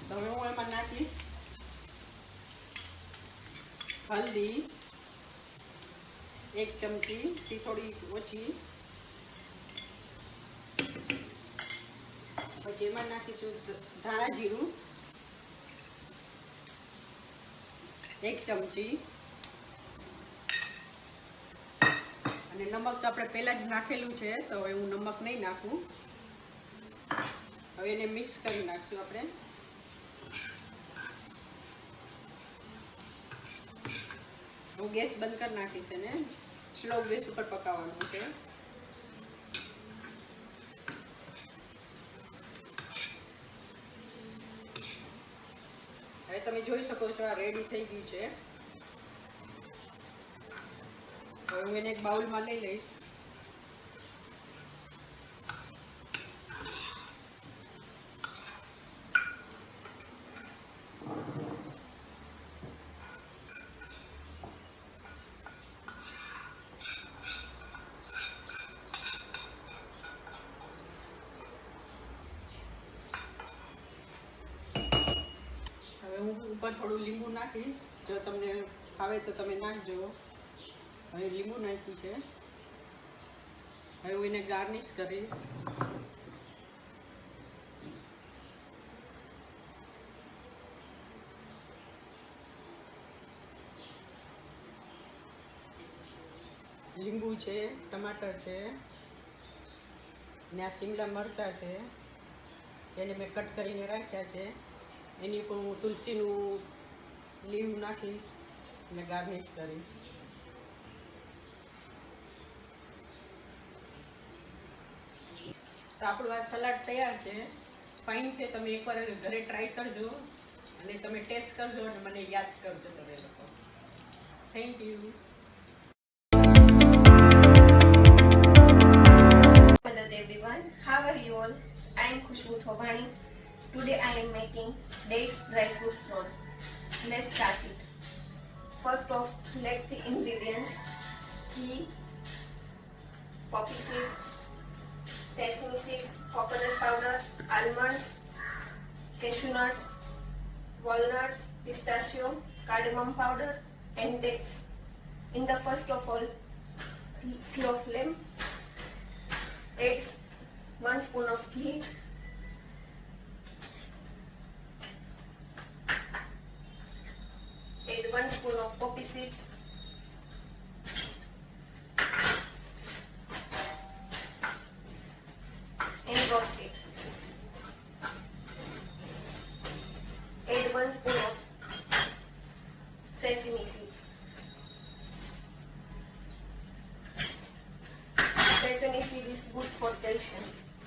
D: તો હવે હું એમાં નાખીશ હલ્દી 1 ચમચી થી થોડી ઓછી, પછી એમાં નાખીશું ધાણા જીરું 1 ચમચી અને નમક તો આપણે પહેલાં જ નાખેલું છે, તો હવે હું નમક નહીં નાખું. હવે એને મિક્સ કરી નાખશું આપણે. હું ગેસ બંધ કરી નાખીશ, એને સ્લો ગેસ ઉપર પકાવવાનું છે. હવે તમે જોઈ શકો છો આ રેડી થઈ ગયું છે. હવે હું એને એક બાઉલમાં લઈ લઈશ. ઉપર થોડું લીંબુ નાખીશ. જો તમને ભાવે તો તમે નાખજો. હવે લીંબુ નાખ્યું છે. હવે હું એને ગાર્નિશ કરીશ. લીંબુ છે, ટમાટર છે ને આ શિમલા મરચાં છે, એને મેં કટ કરીને રાખ્યા છે. એની ઉપર હું તુલસીનું લીંબ નાખીશ અને ગાર્નિશ કરીશ. તો આપણું આ સલાડ તૈયાર છે. ફાઇન છે. તમે એકવાર ઘરે ટ્રાય કરજો અને તમે ટેસ્ટ કરજો અને મને યાદ કરજો તમે લોકો. Thank you.
I: Hello everyone, how are you all? I am Khushbu Thobani. Today I am making dates dry fruits roll. Let's start it. First off, let's see ingredients: ghee, poppy seeds, sesame seeds, coconut powder, almonds, cashew nuts, walnuts, pistachio, cardamom powder, and dates. In the first of all, slow flame. Add 1 spoon of ghee, add 1 spoon of poppy seeds, and roast it. Add 1 spoon of sesame seeds. Sesame seed is good for calcium,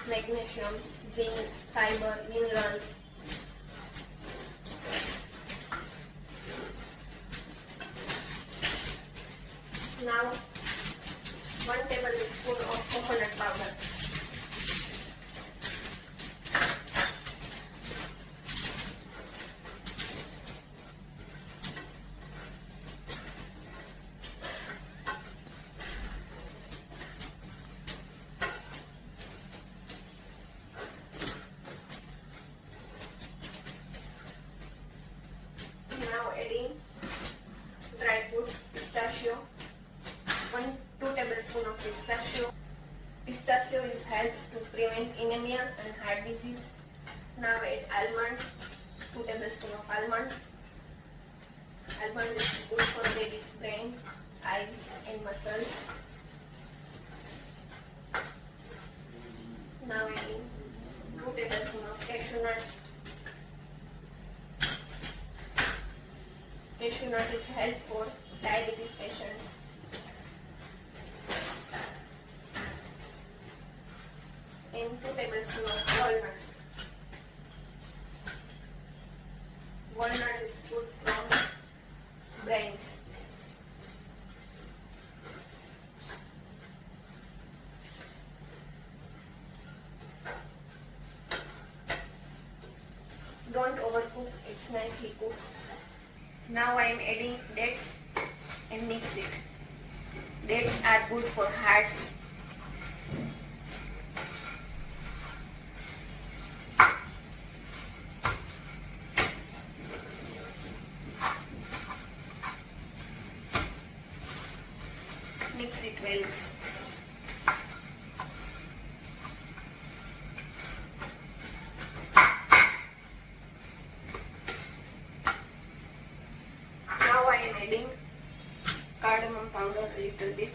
I: magnesium, zinc, fiber, minerals. Now, 1 tablespoon of coconut powder. Now adding dry fruits, pistachio, 2 tablespoons of pistachio. Pistachio is helps to prevent anemia and heart disease. Now add almonds, 2 tablespoons of almonds. Almonds is good for baby's brain, eyes and muscles. Now adding 2 tablespoons of cashew nuts. Cashew nut is helpful for diabetes patients. And 2 tablespoons of walnuts. Walnut is good from brains. Don't overcook, it's nicely cooked. Now I am adding dates and mix it. Dates are good for hearts. Mix it well. Now I am adding cardamom powder a little bit.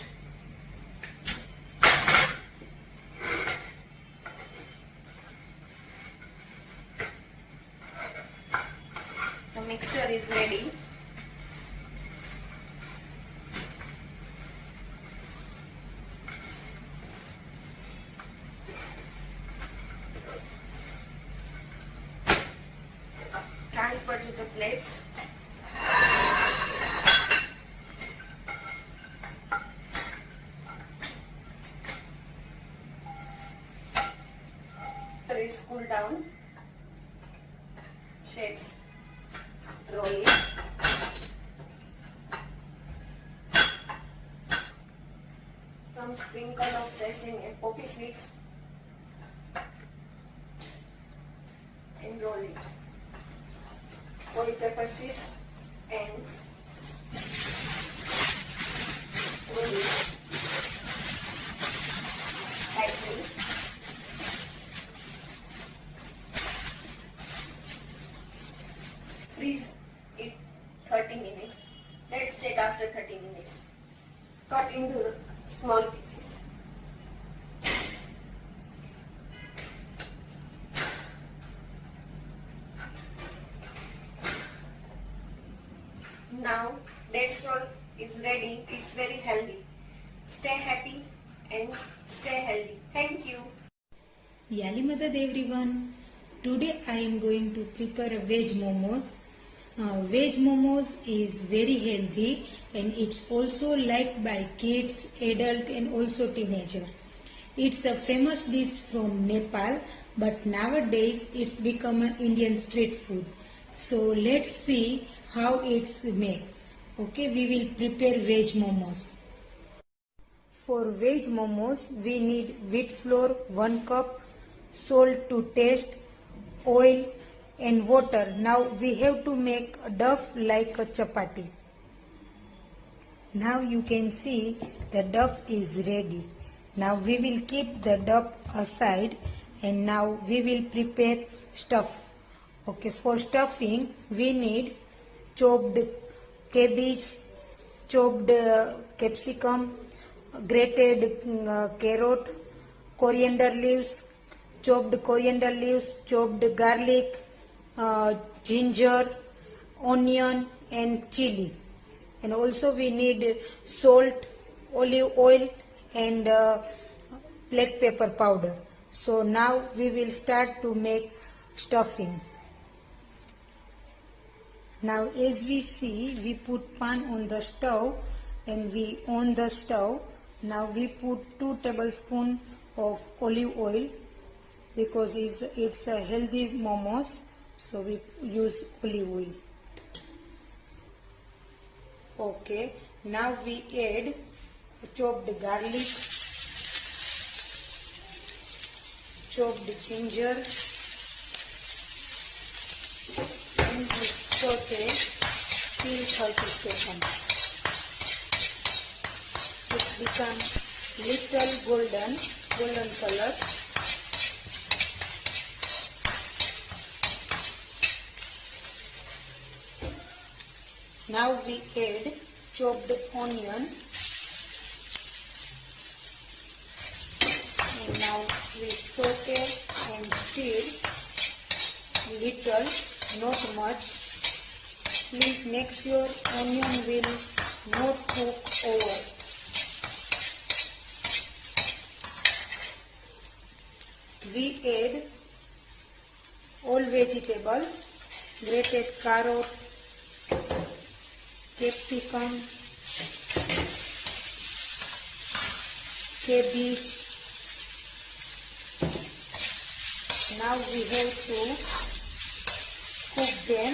I: The mixture is ready. Transfer to the plate. Is cool down. Shapes. Roll it. Some sprinkle of sesame and poppy seeds. And roll it. oil pepper seed and roll it lightly. Freeze it 30 minutes. Let's check after 30 minutes. Cut into small pieces. Now dates roll is ready. It's very healthy. Stay happy and stay healthy. Thank you.
B: Yali Madad everyone. Today I am going to prepare a veg momos. Veg momos is very healthy and it's also liked by kids, adult and also teenager. It's a famous dish from Nepal, but nowadays it's become an Indian street food. So let's see how it's made. Okay, we will prepare veg momos. For veg momos, we need wheat flour 1 cup, salt to taste, oil and water. Now we have to make a dough like a chapati. Now you can see the dough is ready. Now we will keep the dough aside and now we will prepare stuff. Okay, for stuffing we need chopped cabbage, chopped capsicum, grated carrot, coriander leaves, chopped coriander leaves, chopped garlic, ginger, onion and chili. And also we need salt, olive oil and black pepper powder. So now we will start to make stuffing. Now as we see, we put pan on the stove and we on the stove. Now we put 2 tablespoons of olive oil because it's a healthy momos, so we use olive oil. Okay, now we add chopped garlic, chopped ginger and we saute till 30 seconds. It becomes little golden color. Now we add chopped onion and now we saute and stir little, not much. Please make sure onion will not cook over. We add all vegetables, grated carrot, capsicum, cabbage. Now we have to cook them.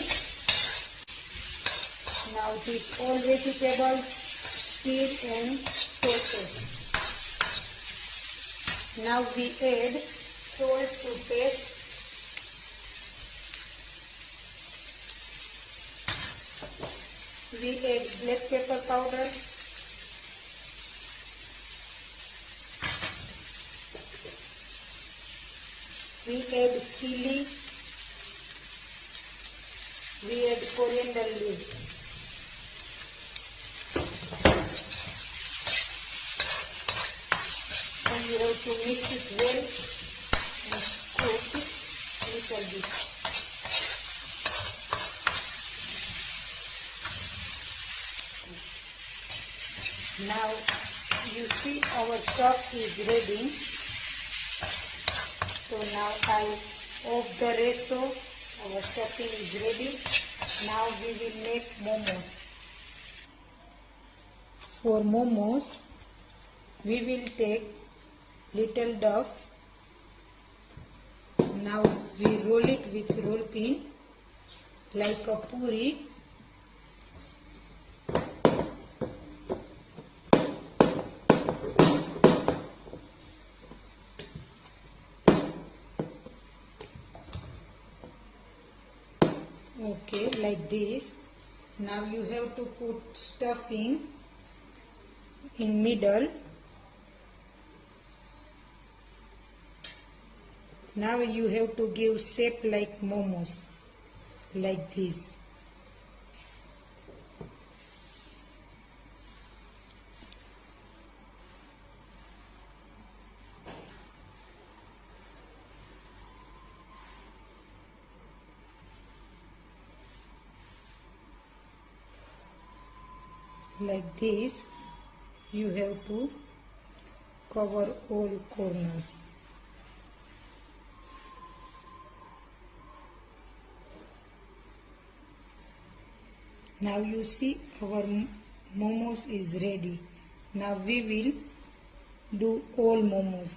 B: Now these all vegetables stir and saute. Now we add salt to taste. We add black pepper powder. We add chili. We add coriander leaves. And we have to mix it well and cook it little bit. Now you see our stuff is ready. So now I off the reso. Our stuffing is ready. Now we will make momos. For momos, we will take little dough. Now we roll it with roll pin like a puri. Okay.
F: Okay, like this. Now you have to put stuffing in middle. Now you have to give shape like momos, like this. Like this, you have to cover all corners. Now you see our momos is ready. Now we will do all momos.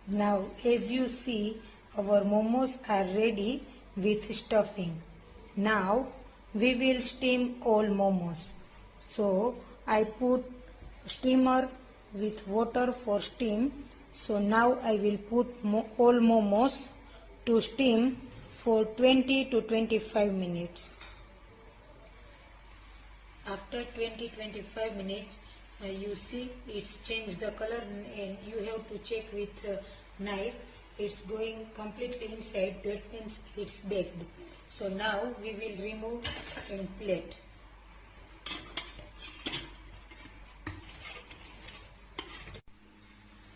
F: Now as you see, our momos are ready with stuffing. Now we will steam all momos. So I put steamer with water for steam. So now I will put all momos to steam for 20 to 25 minutes. After 20-25 minutes, you see it's changed the color, and you have to check with knife. It's going completely inside, that means it's baked. So now we will remove in plate.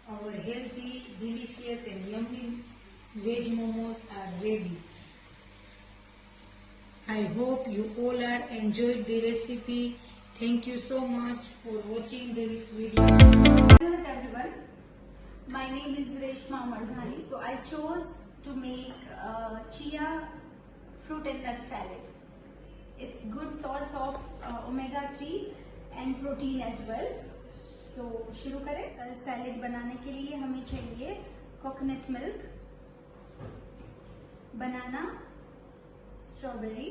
F: Our healthy, delicious and yummy veg momos are ready. I hope you all are enjoyed the recipe. Thank you so much for watching this video.
A: Hello everyone, my name is Reshma Mardhani. So I chose to make chia fruit and nut salad. It's good source of omega-3 and protein as well. So शुरू करें. Salad बनाने के लिए हमें चाहिए coconut milk, banana, strawberry,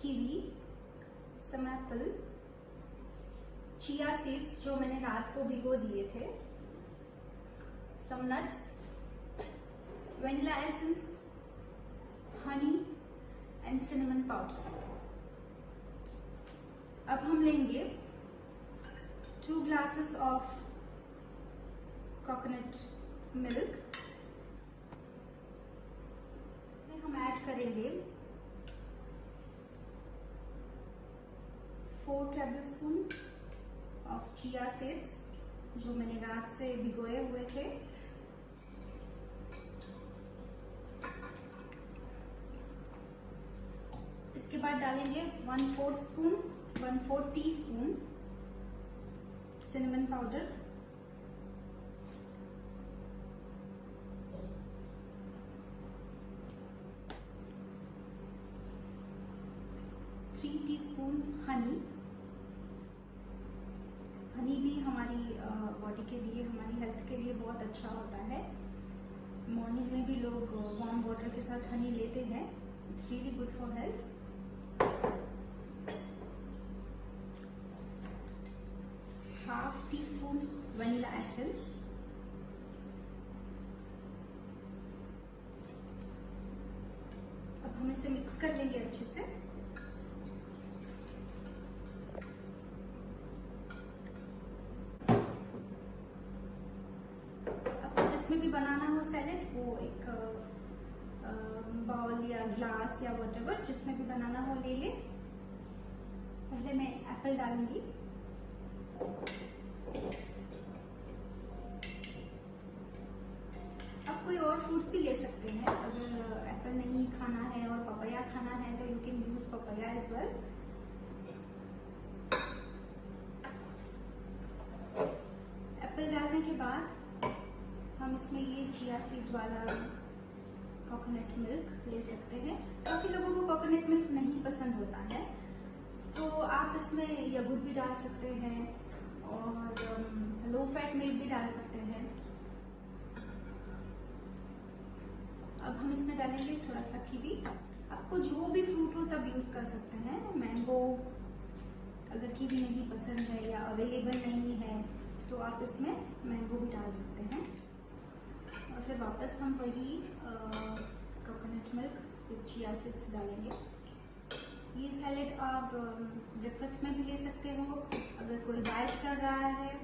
A: kiwi, some apple, chia seeds जो मैंने रात को भिगो दिए थे, some nuts, vanilla essence, honey and cinnamon powder. अब हम लेंगे 2 glasses of coconut milk. हम ऐड करेंगे 4 tablespoon of chia seeds जो मैंने रात से भिगोए हुए थे. इसके बाद डालेंगे 1/4 teaspoon cinnamon powder, 3 teaspoon Honey. Honey भी हमारी बॉडी के लिए, हमारी हेल्थ के लिए बहुत अच्छा होता है. मॉर्निंग में भी लोग वार्म वाटर के साथ हनी लेते हैं. It's really good for health. Half tea spoon vanilla essence, अब हम इसे मिक्स कर लेंगे अच्छे से. अब जिसमें भी बनाना हो सैलेड, वो एक बाउल या ग्लास या व्हाटएवर जिसमें भी बनाना हो ले ले. पहले मैं एप्पल डालूंगी. आप कोई और फ्रूट्स भी ले सकते हैं. अगर एप्पल नहीं खाना है और पपाया खाना है तो you can use papaya as well. Apple डालने के बाद हम इसमें ये चिया सीड वाला कोकोनट मिल्क ले सकते हैं. काफी लोगों को कोकोनट मिल्क नहीं पसंद होता है, तो आप इसमें यगुर भी डाल सकते हैं और लो फैट मिल्क भी डाल सकते हैं. अब हम इसमें डालेंगे थोड़ा सा कीवी. आपको जो भी फ्रूट हो सब यूज कर सकते हैं. मैंगो, अगर कीवी नहीं पसंद है या अवेलेबल नहीं है तो आप इसमें मैंगो भी डाल सकते हैं. और फिर वापस हम वही
B: coconut milk with chia seeds डालेंगे। ये सैलेड आप ब्रेकफास्ट में भी ले सकते हो, अगर कोई डाइट कर रहा है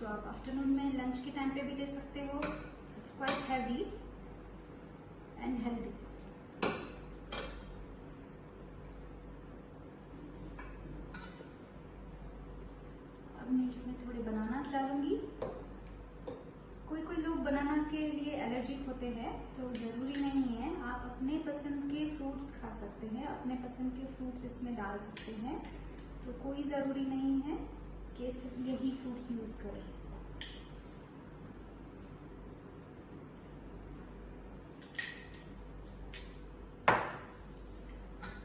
B: तो आप आफ्टरनून में लंच के टाइम पे भी ले सकते हो। It's quite heavy and healthy. अब मैं इसमें थोड़े बनाना डालूंगी। कोई लोग बनाना के लिए एलर्जिक होते हैं, तो जरूरी नहीं है, आप अपने पसंद के फ्रूट्स खा सकते हैं, अपने पसंद के फ्रूट्स इसमें डाल सकते हैं। तो कोई जरूरी नहीं है कि यही फ्रूट्स यूज करें।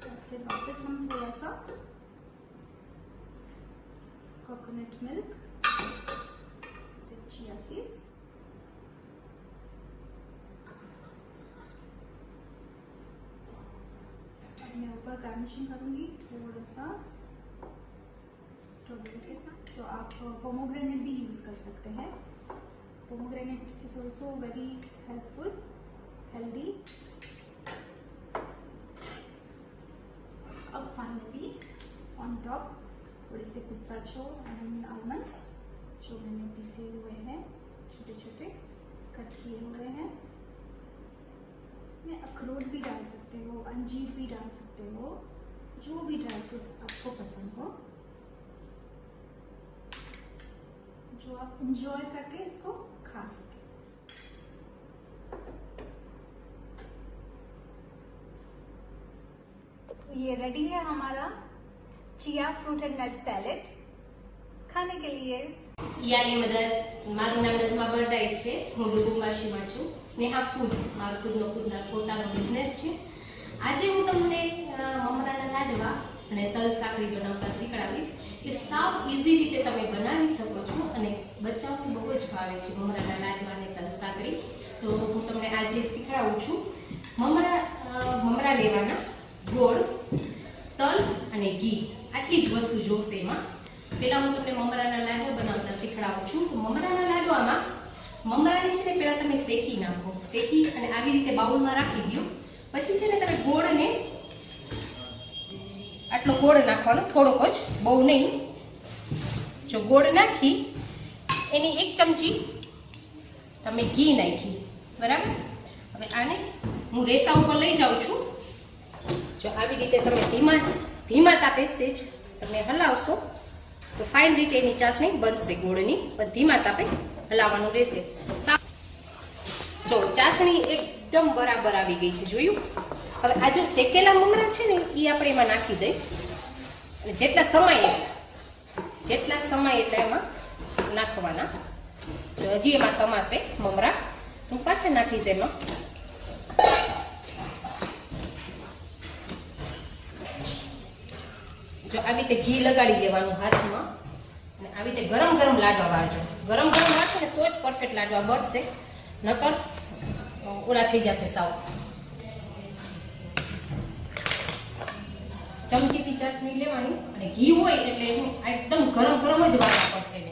B: और फिर वापस हम थोड़ा सा कोकोनट मिल्क, चिया सीड्स, मैं ऊपर गार्निशिंग करूंगी थोड़ा सा स्ट्रॉबेरी के साथ। तो आप पोमोग्रेनेट भी यूज कर सकते हैं। Pomegranate is also very helpful, healthy. अब फाइनली ऑन टॉप थोड़े से पिस्ताचियो एंड आलमंड्स जो मैंने पीसे हुए हैं, छोटे छोटे कट किए हुए हैं। इसमें अखरोट भी डाल सकते हो, अंजीर भी डाल सकते हो, जो भी ड्राई फ्रूट्स आपको पसंद हो, जो आप इंजॉय करके इसको खा सके। तो ये रेडी है हमारा chia fruit and nut salad खाने के लिए।
H: યાની મદદ મારું નામ નઝમા બરડાઈ છે, હું લુબુંબાશીમાં છું। સ્નેહા ફૂડ મારો ખુદનો પોતાનો બિઝનેસ છે। આજે હું તમને મમરાના લાડવા અને તલ સાકરી બનાવતા શીખવાડીશ કે સાવ ઇઝી રીતે તમે બનાવી શકો છો અને બચ્ચાઓને બહુ જ ભાવે છે મમરાના લાડવા અને તલ સાકરી। તો હું તમને આજે શીખવાડું છું। મમરા લેવાના, ગોળ, તલ અને ઘી, આટલી જ વસ્તુ જોશે એમાં। પેલા હું તમને મમરાના લાડવા બનાવતા શીખવાડું છું। તો મમરાના લાડવામાં મમરાને છે ને પેલા તમે શેકી નાખો, શેકી અને આવી રીતે બાઉલમાં રાખી દો। પછી છે ને તમે ગોળને આટલો ગોળ નાખવાનો, થોડોક જ, બહુ નહીં। જો ગોળ નાખી એની 1 ચમચી તમે ઘી નાખી, બરાબર। હવે આને હું રેસા ઉપર લઈ જાઉં છું। જો આવી રીતે તમે ધીમા તાપે સેજ તમે હલાવશો તો ફાઇન રીતે એની ચાસણી બનશે ગોળની, પણ ધીમા તાપે હલાવવાનું રહેશે। જો ચાસણી એકદમ બરાબર આવી ગઈ છે, જોયું। હવે આ જો શેકેલા મમરા છે ને એ આપણે એમાં નાખી દઈએ અને જેટલા સમય એટલા એમાં નાખવાના। જો હજી એમાં સમાશે મમરા, હું પાછા નાખીશ એમાં। જો આવી રીતે ઘી લગાડી દેવાનું હાથમાં અને આવી રીતે ગરમ ગરમ લાડવા વાળજો। ગરમ વાળશો ને તો જ પરફેક્ટ લાડવા બળશે, નકર ઓળા થઈ જશે સાવ। ચમચીથી ચાસણી લેવાની અને ઘી હોય એટલે એનું એકદમ ગરમ જ વાળવા પડશે ને।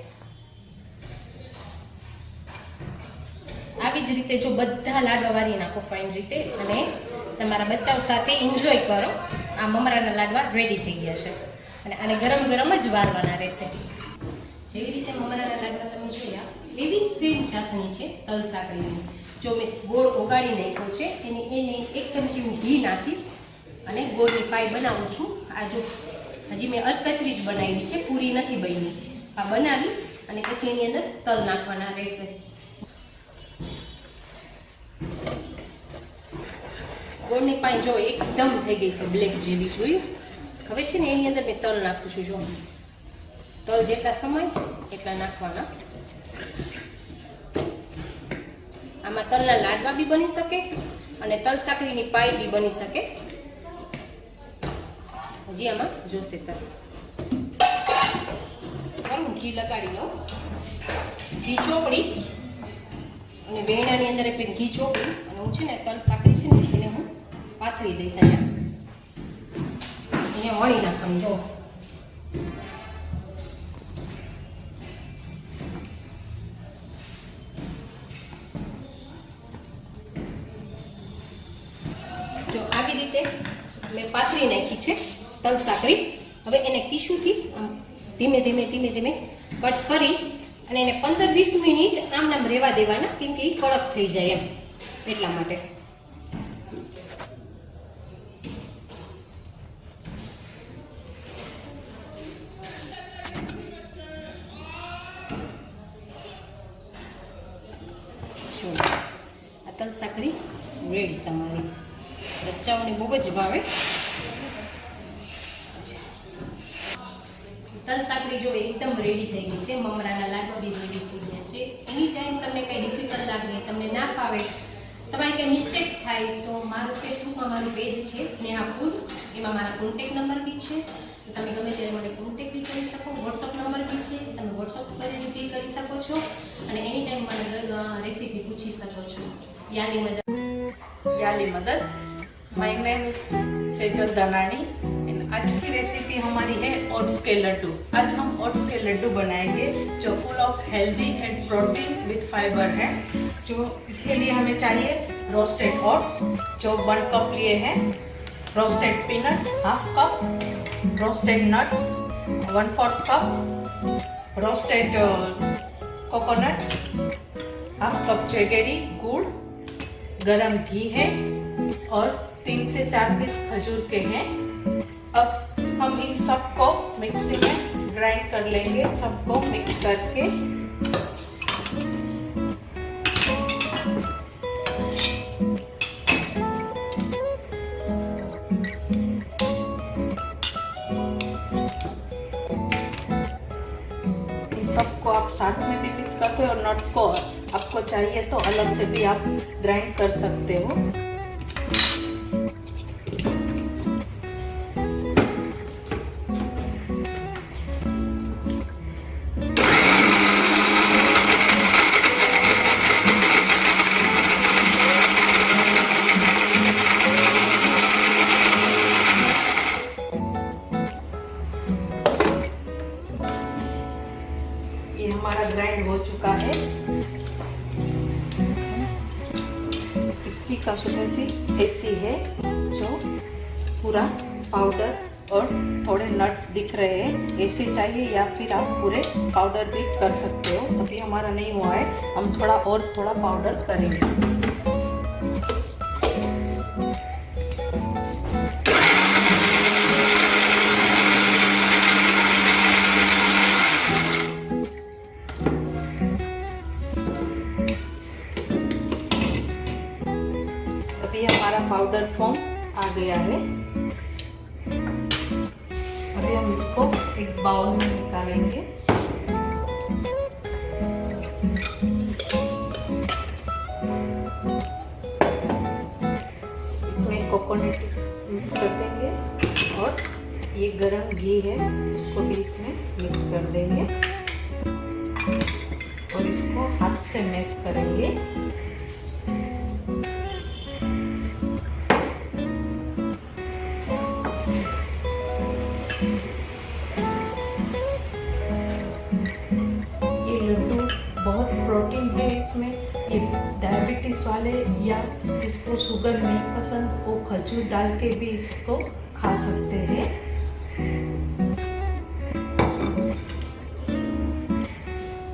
H: આવી જ રીતે જો બધા લાડવા વાળી નાખો ફાઇન રીતે અને તમારા બચ્ચાઓ સાથે એન્જોય કરો। આ મમરાના લાડવા રેડી થઈ ગયા છે અને આને ગરમ જ વારવાના રહેશે। જેવી રીતે મમરાના લાડવા તમે જોયા એવી સેમ ચાસણી છે તલ સાકરીની। જો મેં ગોળ ઓગાળી નાખ્યો છે એને 1 ચમચી હું ઘી નાખીશ અને ગોળની પાઈ બનાવું છું। આ જો હજી મેં અધકચરી જ બનાવી છે, પૂરી નથી બની। આ બનાવી અને પછી એની અંદર તલ નાખવાના રહેશે। ગોળની પાઈ જો એકદમ થઈ ગઈ છે બ્લેક જેવી, જોયું। હવે છે ને એની અંદર મેં તલ નાખું છું। જો તલ જેટલા સમય એટલા નાખવાના। આમાં તલના લાડવા બી બની શકે અને તલ સાકરીની પાઈ બી બની શકે। હજી આમાં જોશે તલ, હું ઘી લગાડી લઉં। ઘી ચોપડી અને વેણાની અંદર ઘી ચોપડી અને હું છે ને તલ સાકરી છે ને એને હું પાથરી દઈશ। અહીંયા વણી નાખવાનું। જો આવી રીતે મેં પાથરી નાખી છે તલ સાકરી. હવે એને ટીશ્યુથી આમ ધીમે ધીમે ધીમે ધીમે કટ કરી અને એને 15-20 મિનિટ આમ નામ રહેવા દેવાના, કેમ કે એ કડક થઈ જાય એમ, એટલા માટે. આ તલ સાકરી રેડી તમારી. બચ્ચાઓને બહુ જ ભાવે. તલ સાકરી જો એકદમ રેડી થઈ ગઈ છે. મમરાના લાડવા બી રેડી થઈ ગયા છે. એની ટાઈમ તમને કઈ ડિફિકલ્ટ લાગે, તમને ના ફાવે, તમારે કઈ મિસ્ટેક થાય તો મારું ફેસબુકમાં મારું પેજ છે સ્નેહા ફૂડ, એમાં મારા કોન્ટેક્ટ નંબર બી છે. તમે ગમે ત્યારે મને કોન્ટેક્ટ બી કરી શકો. વોટ્સઅપ નંબર બી છે, તમે વોટ્સઅપ પર બી કરી શકો છો અને એની ટાઈમ મને રેસીપી પૂછી શકો છો. याली मदद.
G: My name is Sejal Danani and आज की रेसिपी हमारी है ओट्स के लड्डू. आज हम ओट्स के लड्डू बनाएंगे जो full of healthy and protein with fibre है. जो इसके लिए हमें चाहिए रोस्टेड ओट्स जो 1 कप लिए हैं, roasted peanuts half cup, roasted nuts 1/4 cup, roasted coconuts half cup, jaggery गुड़, गरम घी है और 3 से 4 पीस खजूर के हैं. अब हम इन सबको मिक्सी में ग्राइंड कर लेंगे. सबको मिक्स करके इन सबको आप साथ में भी मिक्स करते हो और नट्स को आपको चाहिए तो अलग से भी आप ग्राइंड कर सकते हो. ये हमारा ग्राइंड हो चुका है. इसकी कंसिस्टेंसी ऐसी है जो पूरा पाउडर और थोड़े नट्स दिख रहे हैं, ऐसे चाहिए या फिर आप पूरे पाउडर भी कर सकते हो. अभी हमारा नहीं हुआ है, हम थोड़ा पाउडर करेंगे. अभी हमारा पाउडर फॉर्म आ गया है. अभी हम इसको एक बाउल में निकालेंगे. इसमें कोकोनट मिक्स कर देंगे और ये गरम घी है उसको भी इसमें मिक्स कर देंगे और इसको हाथ से मैश करेंगे. लड्डू बहुत प्रोटीन है इसमें. ये डायबिटीज वाले या जिसको शुगर नहीं पसंद वो खजूर डाल के भी इसको खा सकते हैं.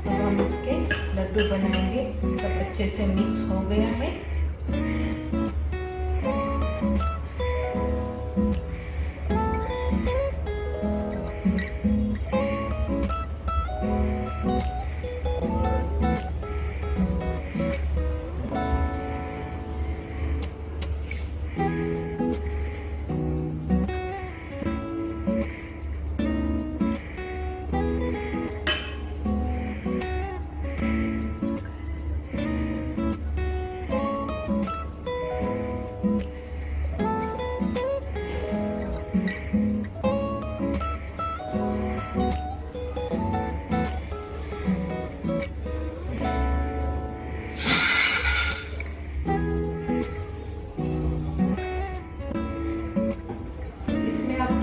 G: तो हम इसके लड्डू बनाएंगे. सब अच्छे से मिक्स हो गया है.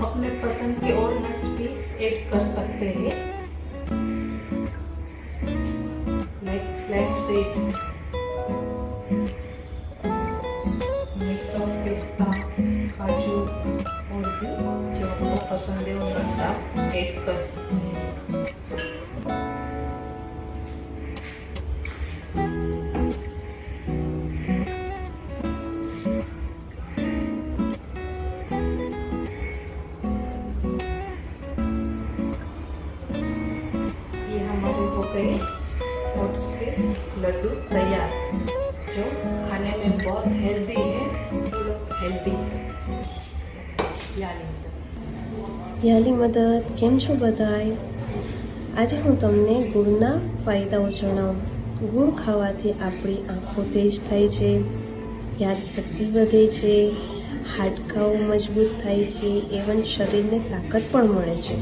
G: अपने पसंद के और नट्स भी ऐड कर सकते हैं, like flax seed, mix of पिस्ता, એડ કરશું. ये हमारे हो गए ओट्स के लड्डू तैयार, जो खाने में बहुत हेल्दी है, मतलब हेल्दी.
B: યાલી મદદ, કેમ છો બધાય? આજે હું તમને ગુળના ફાયદાઓ જણાવું. ગુળ ખાવાથી આપણી આંખો તેજ થાય છે, યાદશક્તિ વધે છે, હાડકાઓ મજબૂત થાય છે, એવન શરીરને તાકાત પણ મળે છે.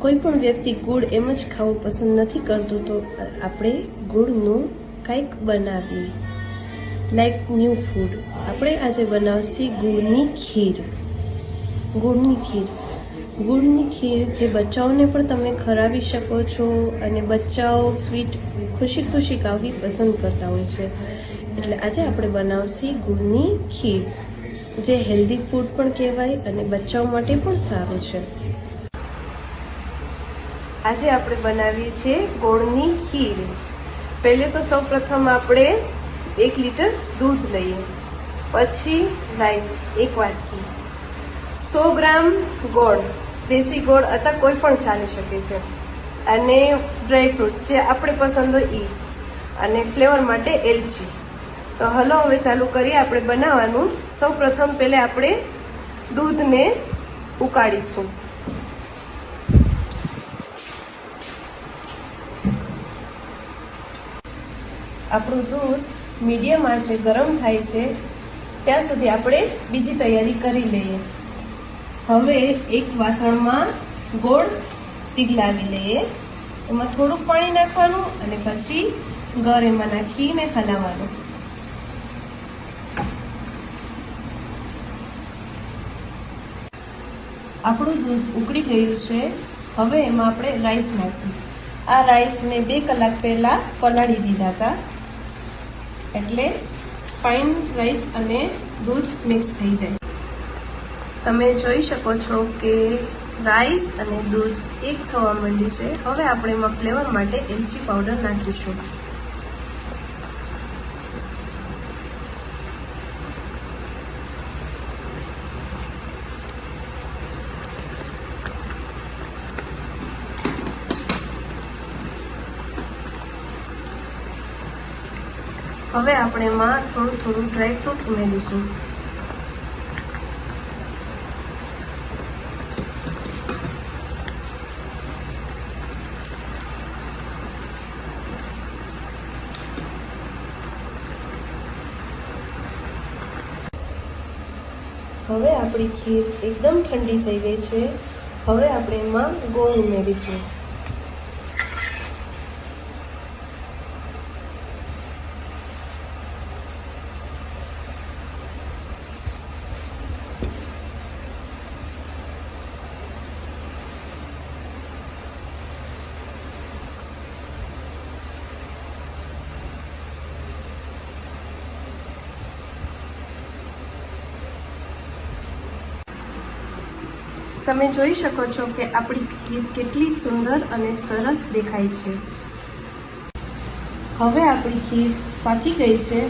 B: કોઈ પણ વ્યક્તિ ગુળ એમ જ ખાવું પસંદ નથી કરતું, તો આપણે ગુળનું કંઈક બનાવીએ, લાઈક ન્યૂ ફૂડ. આપણે આજે બનાવશી ગુળની ખીર. ગુળની ખીર જે બચ્ચાઓને પણ તમે ખવડાવી શકો છો, અને બચ્ચાઓ સ્વીટ ખુશી ખાવી પસંદ કરતા હોય છે. એટલે આજે આપણે બનાવશી ગુળની ખીર, જે હેલ્ધી ફૂડ પણ કહેવાય અને બચ્ચાઓ માટે પણ સારું છે. આજે આપણે બનાવીએ છીએ ગોળની ખીર. પહેલે તો સૌ પ્રથમ આપણે 1 લીટર દૂધ લઈએ, પછી રાઈસ 1 વાટકી, 100 ગ્રામ ગોળ, દેશી ગોળ અથવા કોઈ પણ ચાલી શકે છે, અને ડ્રાયફ્રૂટ જે આપણે પસંદ હોય એ, અને ફ્લેવર માટે એલચી. તો હલો હવે ચાલુ કરીએ આપણે બનાવવાનું. સૌ પ્રથમ પહેલે આપણે દૂધને ઉકાળીશું. આપણું દૂધ મીડિયમ આંચે ગરમ થાય છે ત્યાં સુધી આપણે બીજી તૈયારી કરી લઈએ. હવે એક વાસણમાં ગોળ પીગળાવી લઈએ, એમાં થોડુંક પાણી નાખવાનું અને પછી ગર એમાં નાખીને હલાવવાનું. આપણું દૂધ ઉકળી ગયું છે. હવે એમાં આપણે રાઈસ નાખીશું. આ રાઈસ મેં 2 કલાક પહેલા પલાળી દીધા હતા, એટલે ફાઇન રાઈસ અને દૂધ મિક્સ થઈ જાય. તમે જોઈ શકો છો કે રાઈસ અને દૂધ એક થવા માંડ્યું છે. હવે આપણે એમાં ફ્લેવર માટે એલચી પાવડર નાખીશું. હવે આપણે એમાં થોડું ડ્રાયફ્રૂટ ઉમેરીશું. હવે આપણી ખીર એકદમ ઠંડી થઈ ગઈ છે. હવે આપણે એમાં ગોળ ઉમેરીશું. તમે જોઈ શકો છો કે આપણી ખીર કેટલી સુંદર અને સરસ દેખાય છે. હવે આપણી ખીર પાકી ગઈ છે.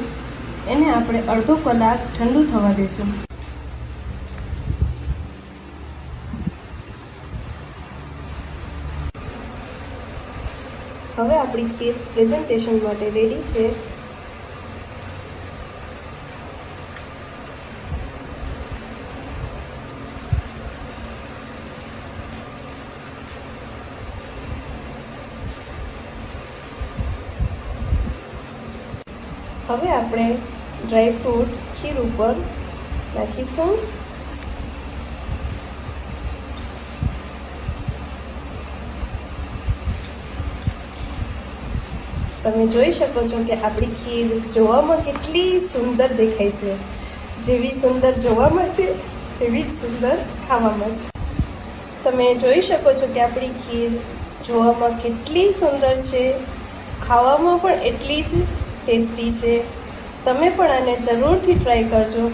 B: એને આપણે અડધો કલાક ઠંડુ થવા દેશું. હવે આપણી ખીર પ્રેઝન્ટેશન માટે રેડી છે. હવે આપણે ડ્રાયફ્રૂટ ખીર ઉપર નાખીશું. તમે જોઈ શકો છો કે આપણી ખીર જોવામાં કેટલી સુંદર દેખાય છે. જેવી સુંદર જોવામાં છે તેવી જ સુંદર ખાવામાં છે. તમે જોઈ શકો છો કે આપણી ખીર જોવામાં કેટલી સુંદર છે, ખાવામાં પણ એટલી જ ટેસ્ટી છે. તમે પણ આને જરૂરથી ટ્રાય કરજો.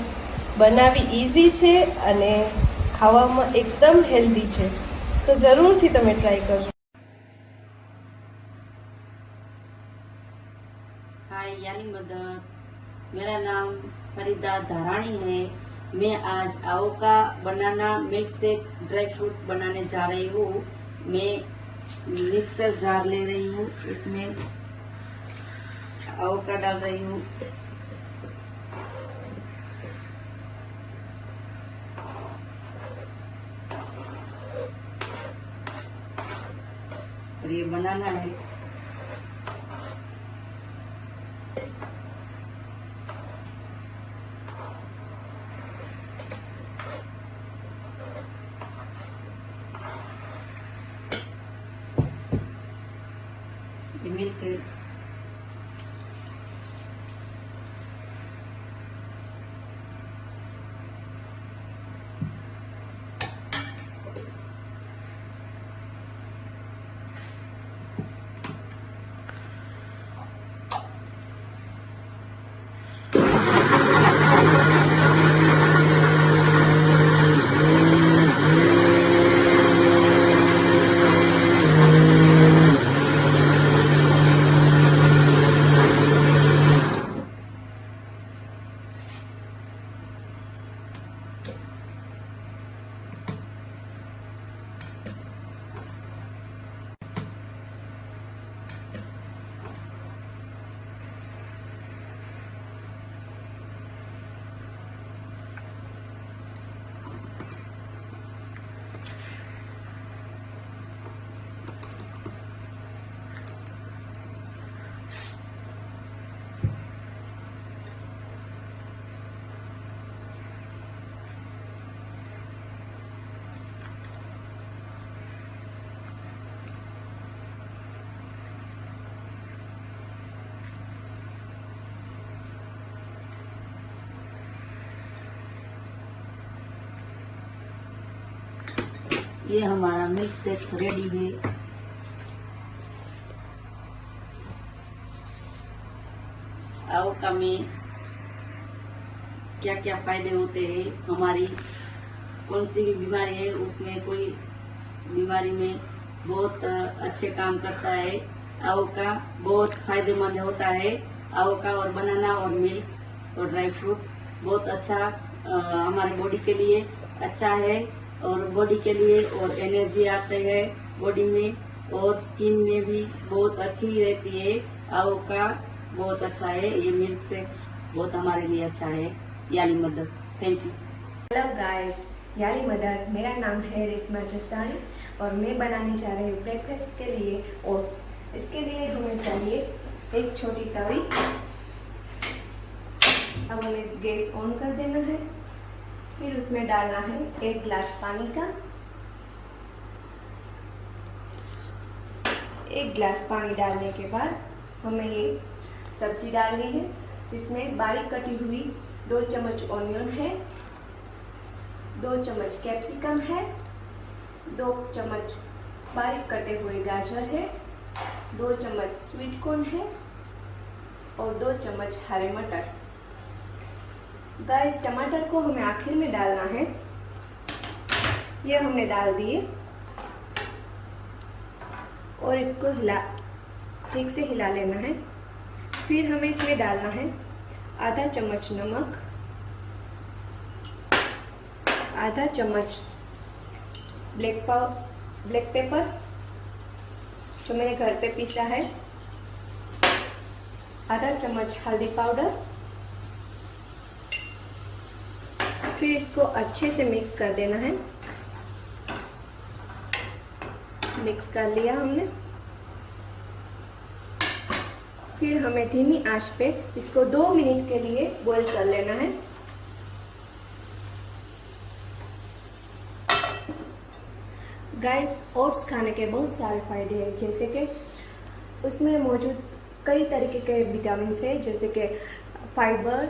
B: બનાવી ઇઝી છે અને ખાવામાં એકદમ હેલ્ધી છે.
C: તો જરૂરથી તમે ટ્રાય કરજો.
J: हाय यानी मदद, मेरा नाम फरीदा धारानी है. मैं आज avocado banana milk shake dry fruit बनाने जा रही हूँ. मैं मिक्सर जार ले रही हूँ, इसमें आवोका डाल रही हूँ. और ये बनाना है. मिल्क है. ये हमारा मिल्क शेक रेडी है. आवोका में क्या क्या फायदे होते हैं, हमारी कौन सी भी बीमारी है उसमें कोई बीमारी में बहुत अच्छे काम करता है. आवोका बहुत फायदेमंद होता है. आवोका और बनाना और मिल्क और ड्राई फ्रूट बहुत अच्छा हमारे बॉडी के लिए अच्छा है. और बॉडी के लिए और एनर्जी आते हैं बॉडी में, और स्किन में भी बहुत अच्छी रहती है. आवोका बहुत अच्छा है. ये मिल्क शेक बहुत हमारे लिए अच्छा है. याली मदद, थैंक यू.
K: हेलो गाइस, याली मदद. मेरा नाम है रेशमा जसानी और मैं बनाने जा रही हूँ ब्रेकफास्ट के लिए ओट्स. इसके लिए हमें चाहिए एक छोटी तवी. अब हमें गैस ऑन कर देना है. फिर उसमें डालना है 1 गिलास पानी का. 1 गिलास पानी डालने के बाद हमें ये सब्जी डालनी है, जिसमें बारीक कटी हुई 2 चम्मच ऑनियन है, 2 चम्मच कैप्सिकम है, 2 चम्मच बारीक कटे हुए गाजर है, 2 चम्मच स्वीट कॉर्न है और 2 चम्मच हरे मटर. गाइस, टमाटर को हमें आखिर में डालना है. ये हमने डाल दिए और इसको ठीक से हिला लेना है. फिर हमें इसमें डालना है आधा चम्मच नमक, आधा चम्मच ब्लैक पेपर जो मैंने घर पे पीसा है, आधा चम्मच हल्दी पाउडर. फिर इसको अच्छे से मिक्स कर देना है. मिक्स कर लिया हमने. फिर हमें धीमी आंच पे इसको 2 मिनट के लिए बॉईल कर लेना है. गाइस, ओट्स खाने के बहुत सारे फायदे हैं, जैसे कि उसमें मौजूद कई तरीके के विटामिन है, जैसे कि फाइबर,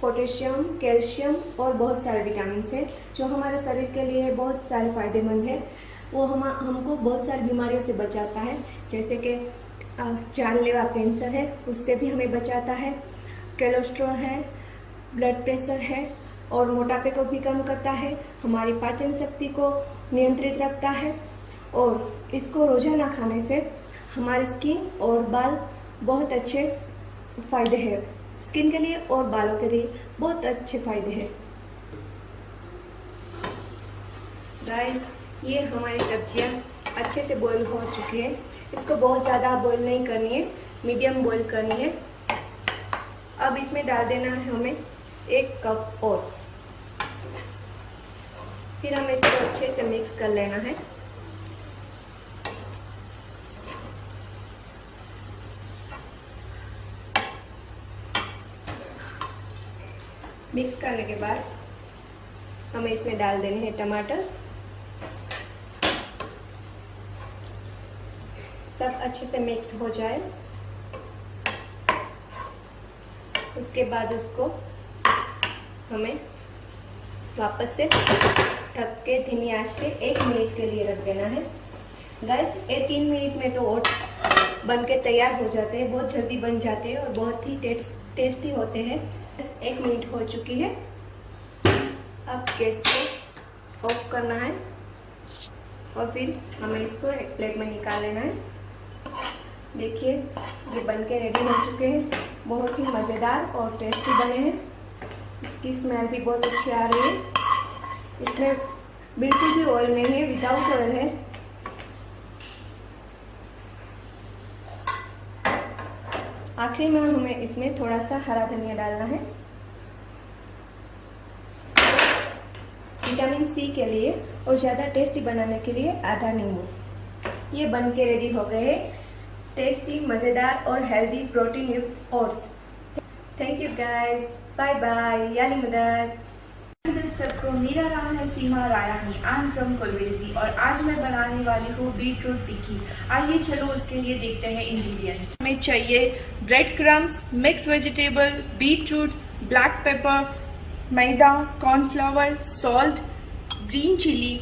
K: पोटेशियम, कैल्शियम और बहुत सारे विटामिन है जो हमारे शरीर के लिए बहुत सारे फायदेमंद है. वो हमको बहुत सारी बीमारियों से बचाता है, जैसे कि जानलेवा कैंसर है उससे भी हमें बचाता है, कोलेस्ट्रॉल है, ब्लड प्रेशर है और मोटापे को भी कम करता है, हमारी पाचन शक्ति को नियंत्रित रखता है और इसको रोजाना खाने से हमारी स्किन और बाल बहुत अच्छे फायदे हैं। स्किन के लिए और बालों के लिए बहुत अच्छे फायदे हैं। गाइस, ये हमारी सब्जियां अच्छे से बॉईल हो चुकी है। इसको बहुत ज़्यादा बॉईल नहीं करनी है, मीडियम बॉईल करनी है। अब इसमें डाल देना है हमें 1 कप ओट्स। फिर हमें इसको अच्छे से मिक्स कर लेना है। मिक्स करने के बाद हमें इसमें डाल देने हैं टमाटर। सब अच्छे से मिक्स हो जाए, उसके बाद उसको हमें वापस से ढक के धीमी आंच पे 1 मिनट के लिए रख देना है। गाइस, ये 3 मिनट में तो ओट्स बन के तैयार हो जाते हैं, बहुत जल्दी बन जाते हैं और बहुत ही टेस्टी होते हैं। 1 मिनट हो चुकी है। अब गैस को ऑफ करना है और फिर हमें इसको एक प्लेट में निकाल लेना है। देखिए, ये बनके रेडी हो चुके हैं। बहुत ही मज़ेदार और टेस्टी बने हैं। इसकी स्मेल भी बहुत अच्छी आ रही है। इसमें बिल्कुल भी ऑयल नहीं है, विदाउट ऑयल है। आखिर में हमें इसमें थोड़ा सा हरा धनिया डालना है, विटामिन सी के लिए, और ज़्यादा टेस्टी बनाने के लिए आधा नींबू। ये बन के रेडी हो गए टेस्टी, मज़ेदार और हेल्दी प्रोटीन युक्त oats. Thank you guys, bye bye. याली मदद।
L: सबको, मेरा नाम है सीमा रायानी, आई एम फ्रॉम कोलवेसी और आज मैं बनाने वाली हूँ बीटरूट टिक्की। आइए चलो उसके लिए देखते हैं इंग्रेडिएंट्स।
C: हमें चाहिए bread crumbs, mix vegetable, beetroot, black pepper, मैदा, cornflour, salt, green chili,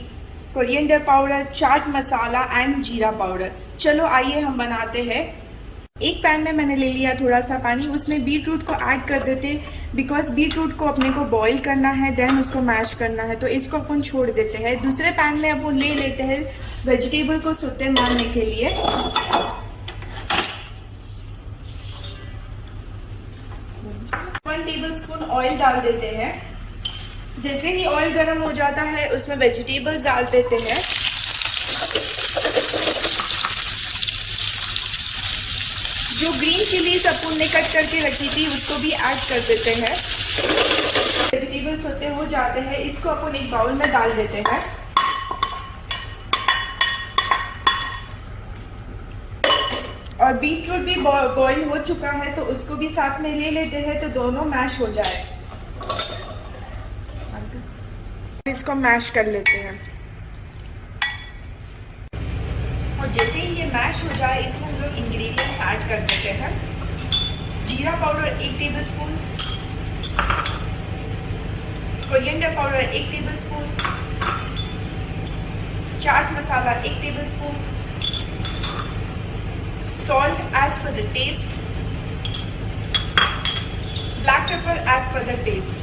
C: coriander powder, chaat masala and जीरा पाउडर। चलो आइए हम बनाते हैं। एक पैन में मैंने ले लिया थोड़ा सा पानी, उसमें बीटरूट को ऐड कर देते, बिकॉज बीटरूट को अपने को बॉईल करना है, देन उसको मैश करना है, तो इसको अपन छोड़ देते हैं। दूसरे पैन में अपन ले लेते हैं वेजिटेबल को सोते मारने के लिए। वन टेबलस्पून ऑयल डाल देते हैं। जैसे ही ऑयल गर्म हो जाता है उसमें वेजिटेबल्स डाल देते हैं। जो ग्रीन चिलीज अपन ने कट करके रखी थी उसको भी ऐड कर देते हैं। वेजिटेबल्स होते हो जाते हैं, इसको अपन एक बाउल में डाल देते हैं। और बीटरूट भी बॉईल हो चुका है तो उसको भी साथ में ले लेते हैं, तो दोनों मैश हो जाए। इसको मैश कर लेते हैं और जैसे ही ये मैश हो जाए इसमें हम लोग इंग्रेडिएंट्स ऐड कर देते हैं। जीरा powder 1 tablespoon, coriander powder 1 tablespoon, chaat masala 1 tablespoon, salt as per the taste, black pepper as per the taste,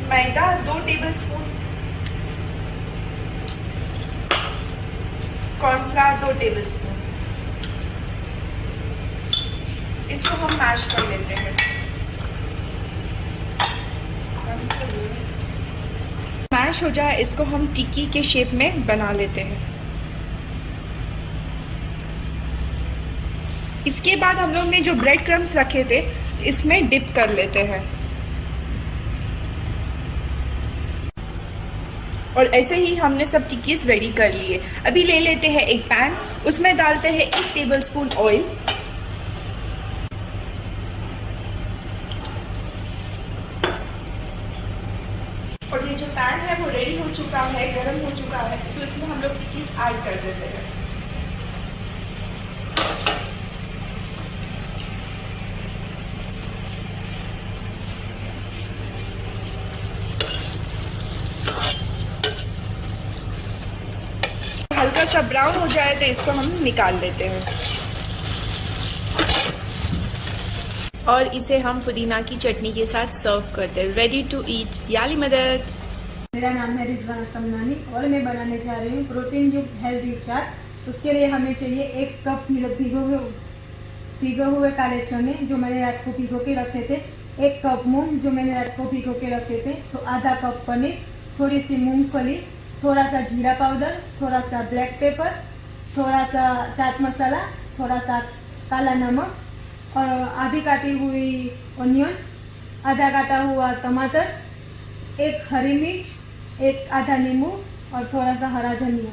C: maida 2 tablespoon, cornflour 2 tablespoon. इसको हम मैश कर लेते हैं। मैश हो जाए इसको हम टिक्की के शेप में बना लेते हैं। इसके बाद हम लोग ने जो ब्रेड क्रम्स रखे थे इसमें डिप कर लेते हैं और ऐसे ही हमने सब टिक्कीज रेडी कर लिए। अभी ले लेते हैं एक पैन, उसमें डालते हैं 1 टेबलस्पून ऑयल। और ये जो पैन है वो रेडी हो चुका है, गर्म हो चुका है, तो इसमें हम लोग टिक्कीज ऐड कर देते हैं। हल्का सा ब्राउन हो जाए तो इसको हम निकाल लेते हैं।
L: और इसे हम पुदीना की चटनी के साथ सर्व करते हैं। रेडी टू ईट याली मदद।
C: मेरा नाम है रिजवाना समनानी और मैं बनाने जा रही हूँ प्रोटीन युक्त हेल्दी चाट। उसके लिए हमें चाहिए 1 कप भिगो हुए काले चने जो मैंने रात को भिगो के रखे थे, 1 कप मूंग जो मैंने रात को भिगो के रखे थे, तो आधा कप पनीर, थोड़ी सी मूंगफली, थोड़ा सा जीरा पाउडर, थोड़ा सा ब्लैक पेपर, थोड़ा सा चाट मसाला, थोड़ा सा काला नमक और आधी काटी हुई ऑनियन, आधा काटा हुआ टमाटर, 1 हरी मिर्च, 1 आधा नींबू और थोड़ा सा हरा धनिया।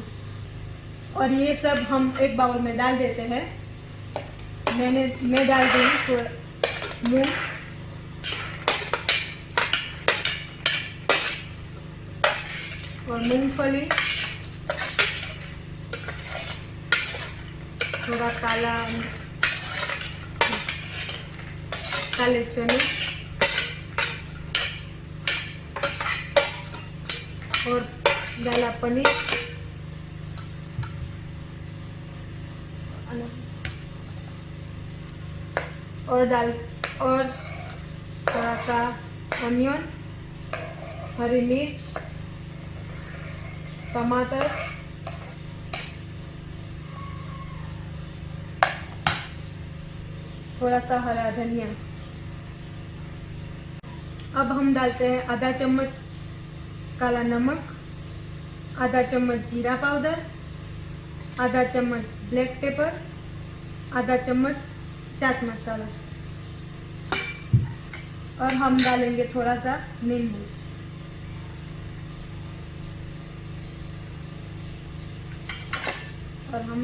C: और ये सब हम एक बाउल में डाल देते हैं। मैं डाल दी थोड़ा मूंग, और मूंगफली, थोड़ा काले चने और डाला पनीर और थोड़ा सा ऑनियन, हरी मिर्च, टमाटर, थोड़ा सा हरा धनिया। अब हम डालते हैं आधा चम्मच काला नमक, आधा चम्मच जीरा पाउडर, आधा चम्मच ब्लैक पेपर, आधा चम्मच चाट मसाला और हम डालेंगे थोड़ा सा नींबू। और हम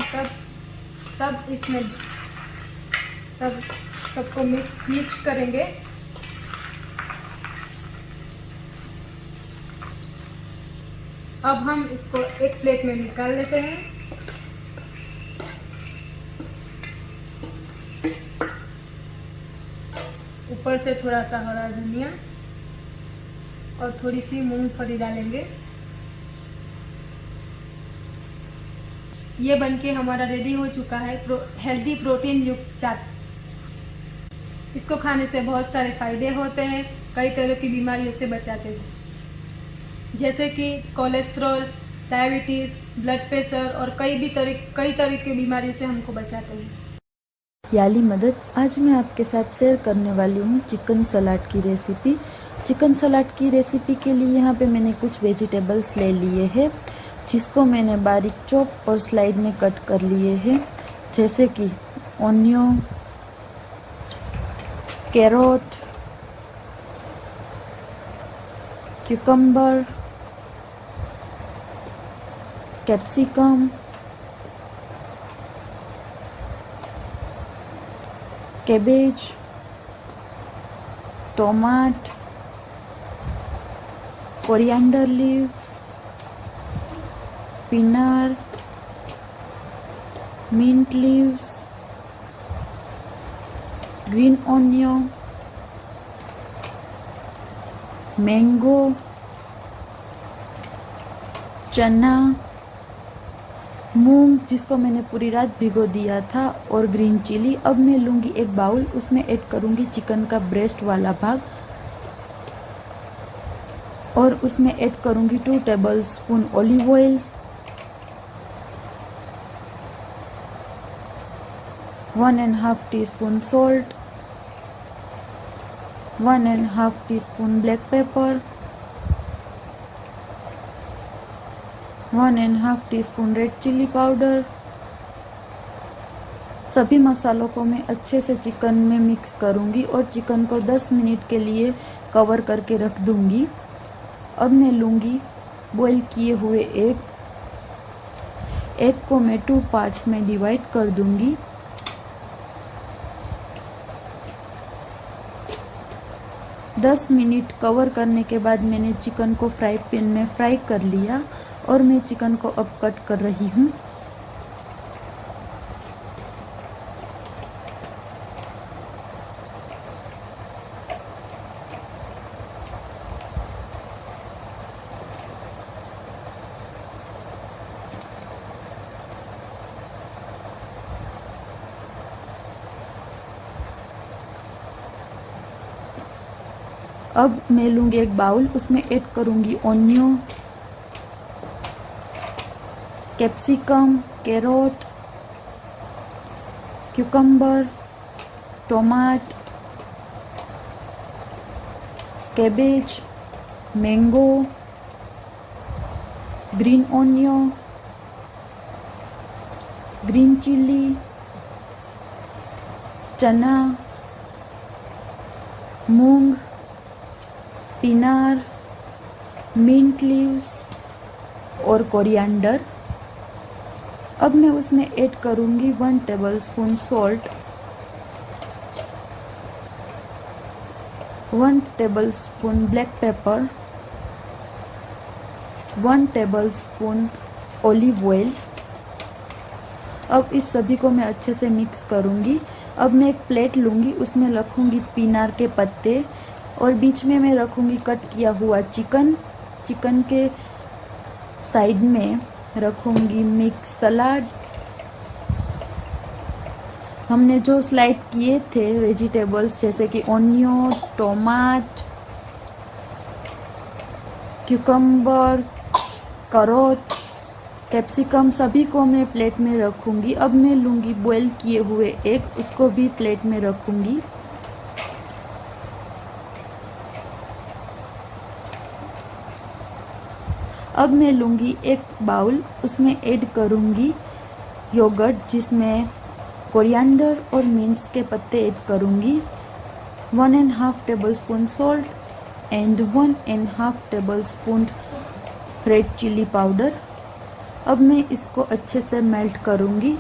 C: सब इसमें सबको मिक्स करेंगे। अब हम इसको एक प्लेट में निकाल लेते हैं। ऊपर से थोड़ा सा हरा धनिया और थोड़ी सी मूंगफली डालेंगे। ये बनके हमारा रेडी हो चुका है हेल्दी प्रोटीन युक्त चाट। इसको खाने से बहुत सारे फायदे होते हैं, कई तरह की बीमारियों से बचाते हैं, जैसे कि कोलेस्ट्रॉल, डायबिटीज, ब्लड प्रेशर और कई तरह की बीमारियों से हमको बचाते हैं।
M: याली मदद। आज मैं आपके साथ शेयर करने वाली हूँ चिकन सलाद की रेसिपी। चिकन सलाद की रेसिपी के लिए यहाँ पे मैंने कुछ वेजिटेबल्स ले लिए हैं, जिसको मैंने बारीक चॉप और स्लाइड में कट कर लिए हैं, जैसे कि onion, carrot, cucumber, capsicum, cabbage, tomato, coriander leaves, peanut, mint leaves, green onion, mango, चना, मूंग जिसको मैंने पूरी रात भिगो दिया था और ग्रीन चिली। अब मैं लूँगी एक बाउल, उसमें ऐड करूँगी चिकन का ब्रेस्ट वाला भाग और उसमें ऐड करूँगी 2 tablespoon olive oil, 1.5 teaspoon salt, 1.5 teaspoon black pepper, 1.5 teaspoon red chili powder. सभी मसालों को मैं अच्छे से चिकन में मिक्स करूंगी और चिकन को 10 मिनट के लिए कवर करके रख दूंगी। अब मैं लूंगी बॉईल किए हुए एग को मैं 2 पार्ट्स में डिवाइड कर दूंगी। दस मिनट कवर करने के बाद मैंने चिकन को फ्राई पैन में फ्राई कर लिया और मैं चिकन को अब कट कर रही हूँ। अब मैं लूँगी एक बाउल, उसमें ऐड करूँगी onion, capsicum, carrot, cucumber, tomato, cabbage, mango, green onion, green chilli, चना, मूंग, पिनार, मिंट लीव्स और कोरिएंडर। अब मैं उसमें ऐड करूँगी 1 tablespoon salt, 1 tablespoon black pepper, 1 tablespoon olive oil. अब इस सभी को मैं अच्छे से मिक्स करूँगी। अब मैं एक प्लेट लूँगी, उसमें रखूँगी पिनार के पत्ते और बीच में मैं रखूँगी कट किया हुआ चिकन। चिकन के साइड में रखूँगी मिक्स सलाद। हमने जो स्लाइड किए थे वेजिटेबल्स जैसे कि ओनियो, टोमाट, क्यूकम्बर, कैरोट, कैप्सिकम, सभी को मैं प्लेट में रखूँगी। अब मैं लूँगी बॉयल किए हुए एग, उसको भी प्लेट में रखूँगी। अब मैं लूँगी एक बाउल, उसमें ऐड करूँगी योगर्ट जिसमें कोरिएंडर और मिंट्स के पत्ते ऐड करूँगी, 1.5 tablespoon salt and 1.5 tablespoon red chili powder. अब मैं इसको अच्छे से मेल्ट करूँगी।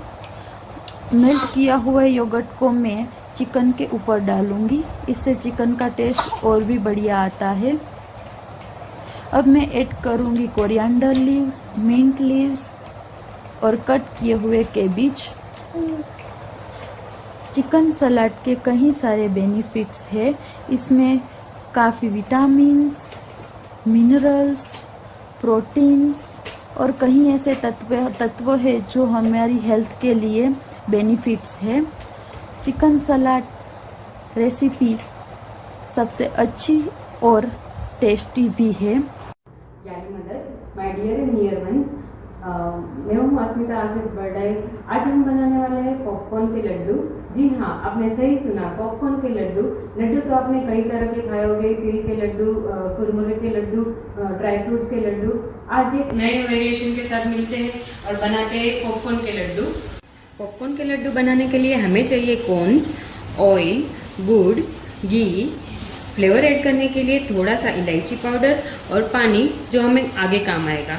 M: मेल्ट किया हुआ योगर्ट को मैं चिकन के ऊपर डालूँगी, इससे चिकन का टेस्ट और भी बढ़िया आता है। अब मैं ऐड करूँगी कोरिएंडर लीव्स, मिंट लीव्स और कट किए हुए कैबेज। चिकन सलाद के कई सारे बेनिफिट्स हैं। इसमें काफ़ी विटामिन्स, मिनरल्स, प्रोटीन्स और कई ऐसे तत्व है जो हमारी हेल्थ के लिए बेनिफिट्स है। चिकन सलाद रेसिपी सबसे अच्छी और टेस्टी भी है।
N: याली मदद, my dear and near ones, मैं हूँ अस्मिता आसिफ बर्डाई। आज हम बनाने वाले हैं पॉपकॉर्न के लड्डू। जी हाँ, आपने सही सुना, पॉपकॉर्न के लड्डू। लड्डू तो आपने कई तरह के खाए होंगे, तिल के लड्डू, कुरमुरे के लड्डू, ड्राई फ्रूट के लड्डू। आज एक नए वेरिएशन के साथ मिलते हैं और बनाते हैं पॉपकॉर्न के लड्डू। पॉपकॉर्न के लड्डू बनाने के लिए हमें चाहिए कॉर्न्स, ऑयल, गुड़, घी, फ्लेवर ऐड करने के लिए थोड़ा सा इलायची पाउडर और पानी जो हमें आगे काम आएगा।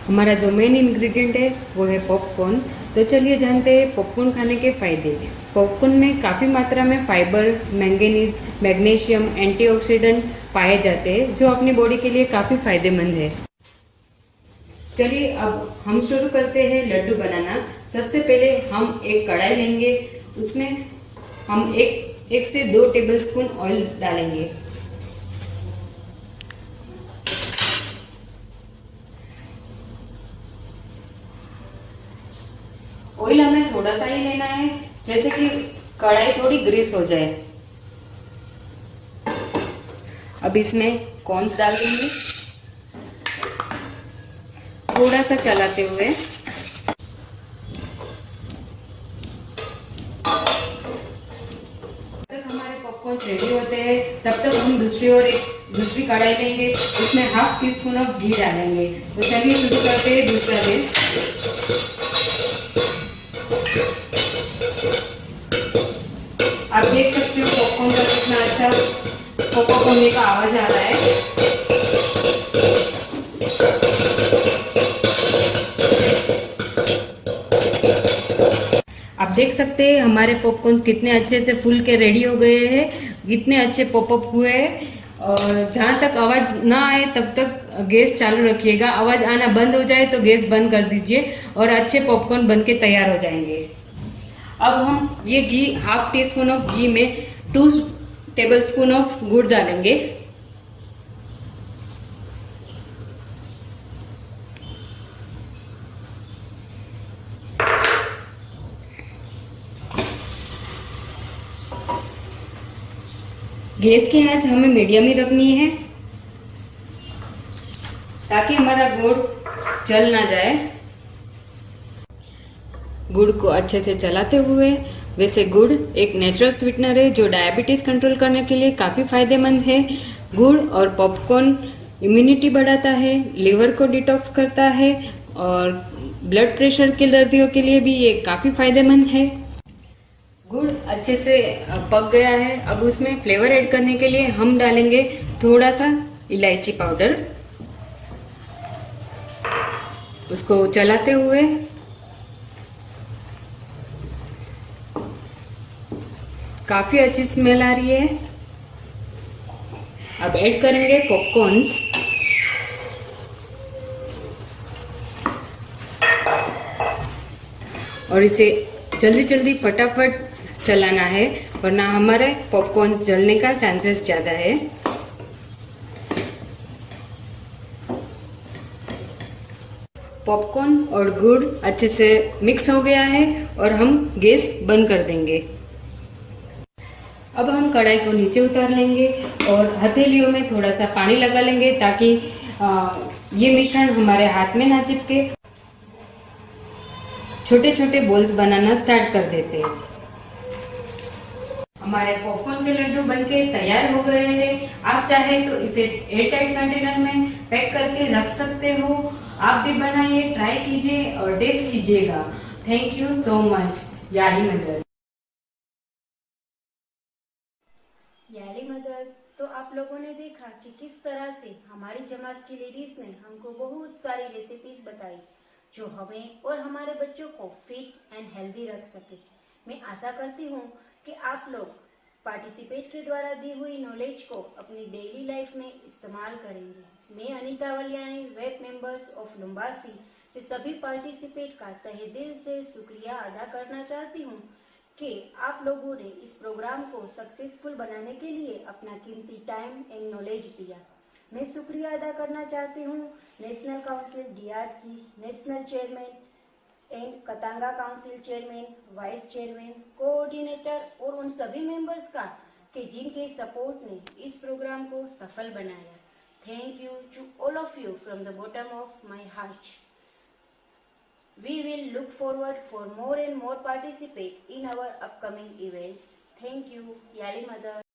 N: हमारा जो मेन इंग्रेडिएंट है वो है पॉपकॉर्न। तो चलिए जानते हैं पॉपकॉर्न खाने के फायदे। पॉपकॉर्न में काफ़ी मात्रा में फाइबर, मैंगनीज, मैग्नीशियम, एंटीऑक्सीडेंट पाए जाते हैं जो अपनी बॉडी के लिए काफ़ी फायदेमंद है। चलिए अब हम शुरू करते हैं लड्डू बनाना। सबसे पहले हम एक कढ़ाई लेंगे, उसमें हम एक से 2 टेबलस्पून ऑयल डालेंगे। ऑयल हमें थोड़ा सा ही लेना है, जैसे कि कढ़ाई थोड़ी ग्रीस हो जाए। अब इसमें कॉर्न्स डाल देंगे, थोड़ा सा चलाते हुए। पॉपकॉर्न रेडी होते हैं तब तक हम दूसरी कढ़ाई लेंगे, उसमें 1/2 टीस्पून ऑफ घी डालेंगे। तो चलिए शुरू करते हैं दूसरा बेस। आप देख सकते हो पॉपकॉर्न का कितना अच्छा पॉपकॉर्न होने का आवाज आ रहा है। आप देख सकते हैं हमारे पॉपकॉर्न कितने अच्छे से फूल के रेडी हो गए हैं, कितने अच्छे पॉपअप हुए हैं। और जहाँ तक आवाज ना आए तब तक गैस चालू रखिएगा। आवाज आना बंद हो जाए तो गैस बंद कर दीजिए और अच्छे पॉपकॉर्न बनके तैयार हो जाएंगे। अब हम ये घी 1/2 टीस्पून ऑफ घी में 2 टेबलस्पून ऑफ गुड़ डालेंगे। गैस की आंच हमें मीडियम ही रखनी है ताकि हमारा गुड़ जल ना जाए। गुड़ को अच्छे से चलाते हुए, वैसे गुड़ एक नेचुरल स्वीटनर है जो डायबिटीज कंट्रोल करने के लिए काफी फायदेमंद है। गुड़ और पॉपकॉर्न इम्यूनिटी बढ़ाता है, लिवर को डिटॉक्स करता है और ब्लड प्रेशर के दर्दियों के लिए भी ये काफी फायदेमंद है। गुड़ अच्छे से पक गया है। अब उसमें फ्लेवर ऐड करने के लिए हम डालेंगे थोड़ा सा इलायची पाउडर। उसको चलाते हुए काफी अच्छी स्मेल आ रही है। अब ऐड करेंगे पॉपकॉर्न्स। और इसे जल्दी जल्दी फटाफट चलाना है वरना हमारे पॉपकॉर्न्स जलने का चांसेस ज्यादा है। पॉपकॉर्न और गुड़ अच्छे से मिक्स हो गया है और हम गैस बंद कर देंगे। अब हम कढ़ाई को नीचे उतार लेंगे और हथेलियों में थोड़ा सा पानी लगा लेंगे ताकि ये मिश्रण हमारे हाथ में ना चिपके। छोटे छोटे बॉल्स बनाना स्टार्ट कर देते हैं। हमारे पॉपकॉर्न के लड्डू बनके तैयार हो गए हैं। आप चाहे तो इसे एयरटाइट कंटेनर में पैक करके रख सकते हो। आप भी बनाइए, ट्राई कीजिए और टेस्ट कीजिएगा। Thank you so much. याली मदद।
B: याली मदद। तो आप लोगों ने देखा कि किस तरह से हमारी जमात की लेडीज ने हमको बहुत सारी रेसिपीज बताई जो हमें और हमारे बच्चों को फिट एंड हेल्दी रख सके। मैं आशा करती हूँ कि आप लोग पार्टिसिपेट के द्वारा दी हुई नॉलेज को अपनी डेली लाइफ में इस्तेमाल करेंगे। मैं अनीता वलियानी, वेब मेंबर्स ऑफ लुम्बासी से सभी पार्टिसिपेट का तहे दिल से शुक्रिया अदा करना चाहती हूँ कि आप लोगों ने इस प्रोग्राम को सक्सेसफुल बनाने के लिए अपना कीमती टाइम एंड नॉलेज दिया। मैं शुक्रिया अदा करना चाहती हूँ national council DRC, national chairman and Katanga council chairman, vice chairman, coordinator और उन सभी मेंबर्स का कि जिनके सपोर्ट ने इस प्रोग्राम को सफल बनाया। Thank you to all of you from the bottom of my heart. We will look forward for more and more participate in our upcoming events. Thank you. Yali Mother.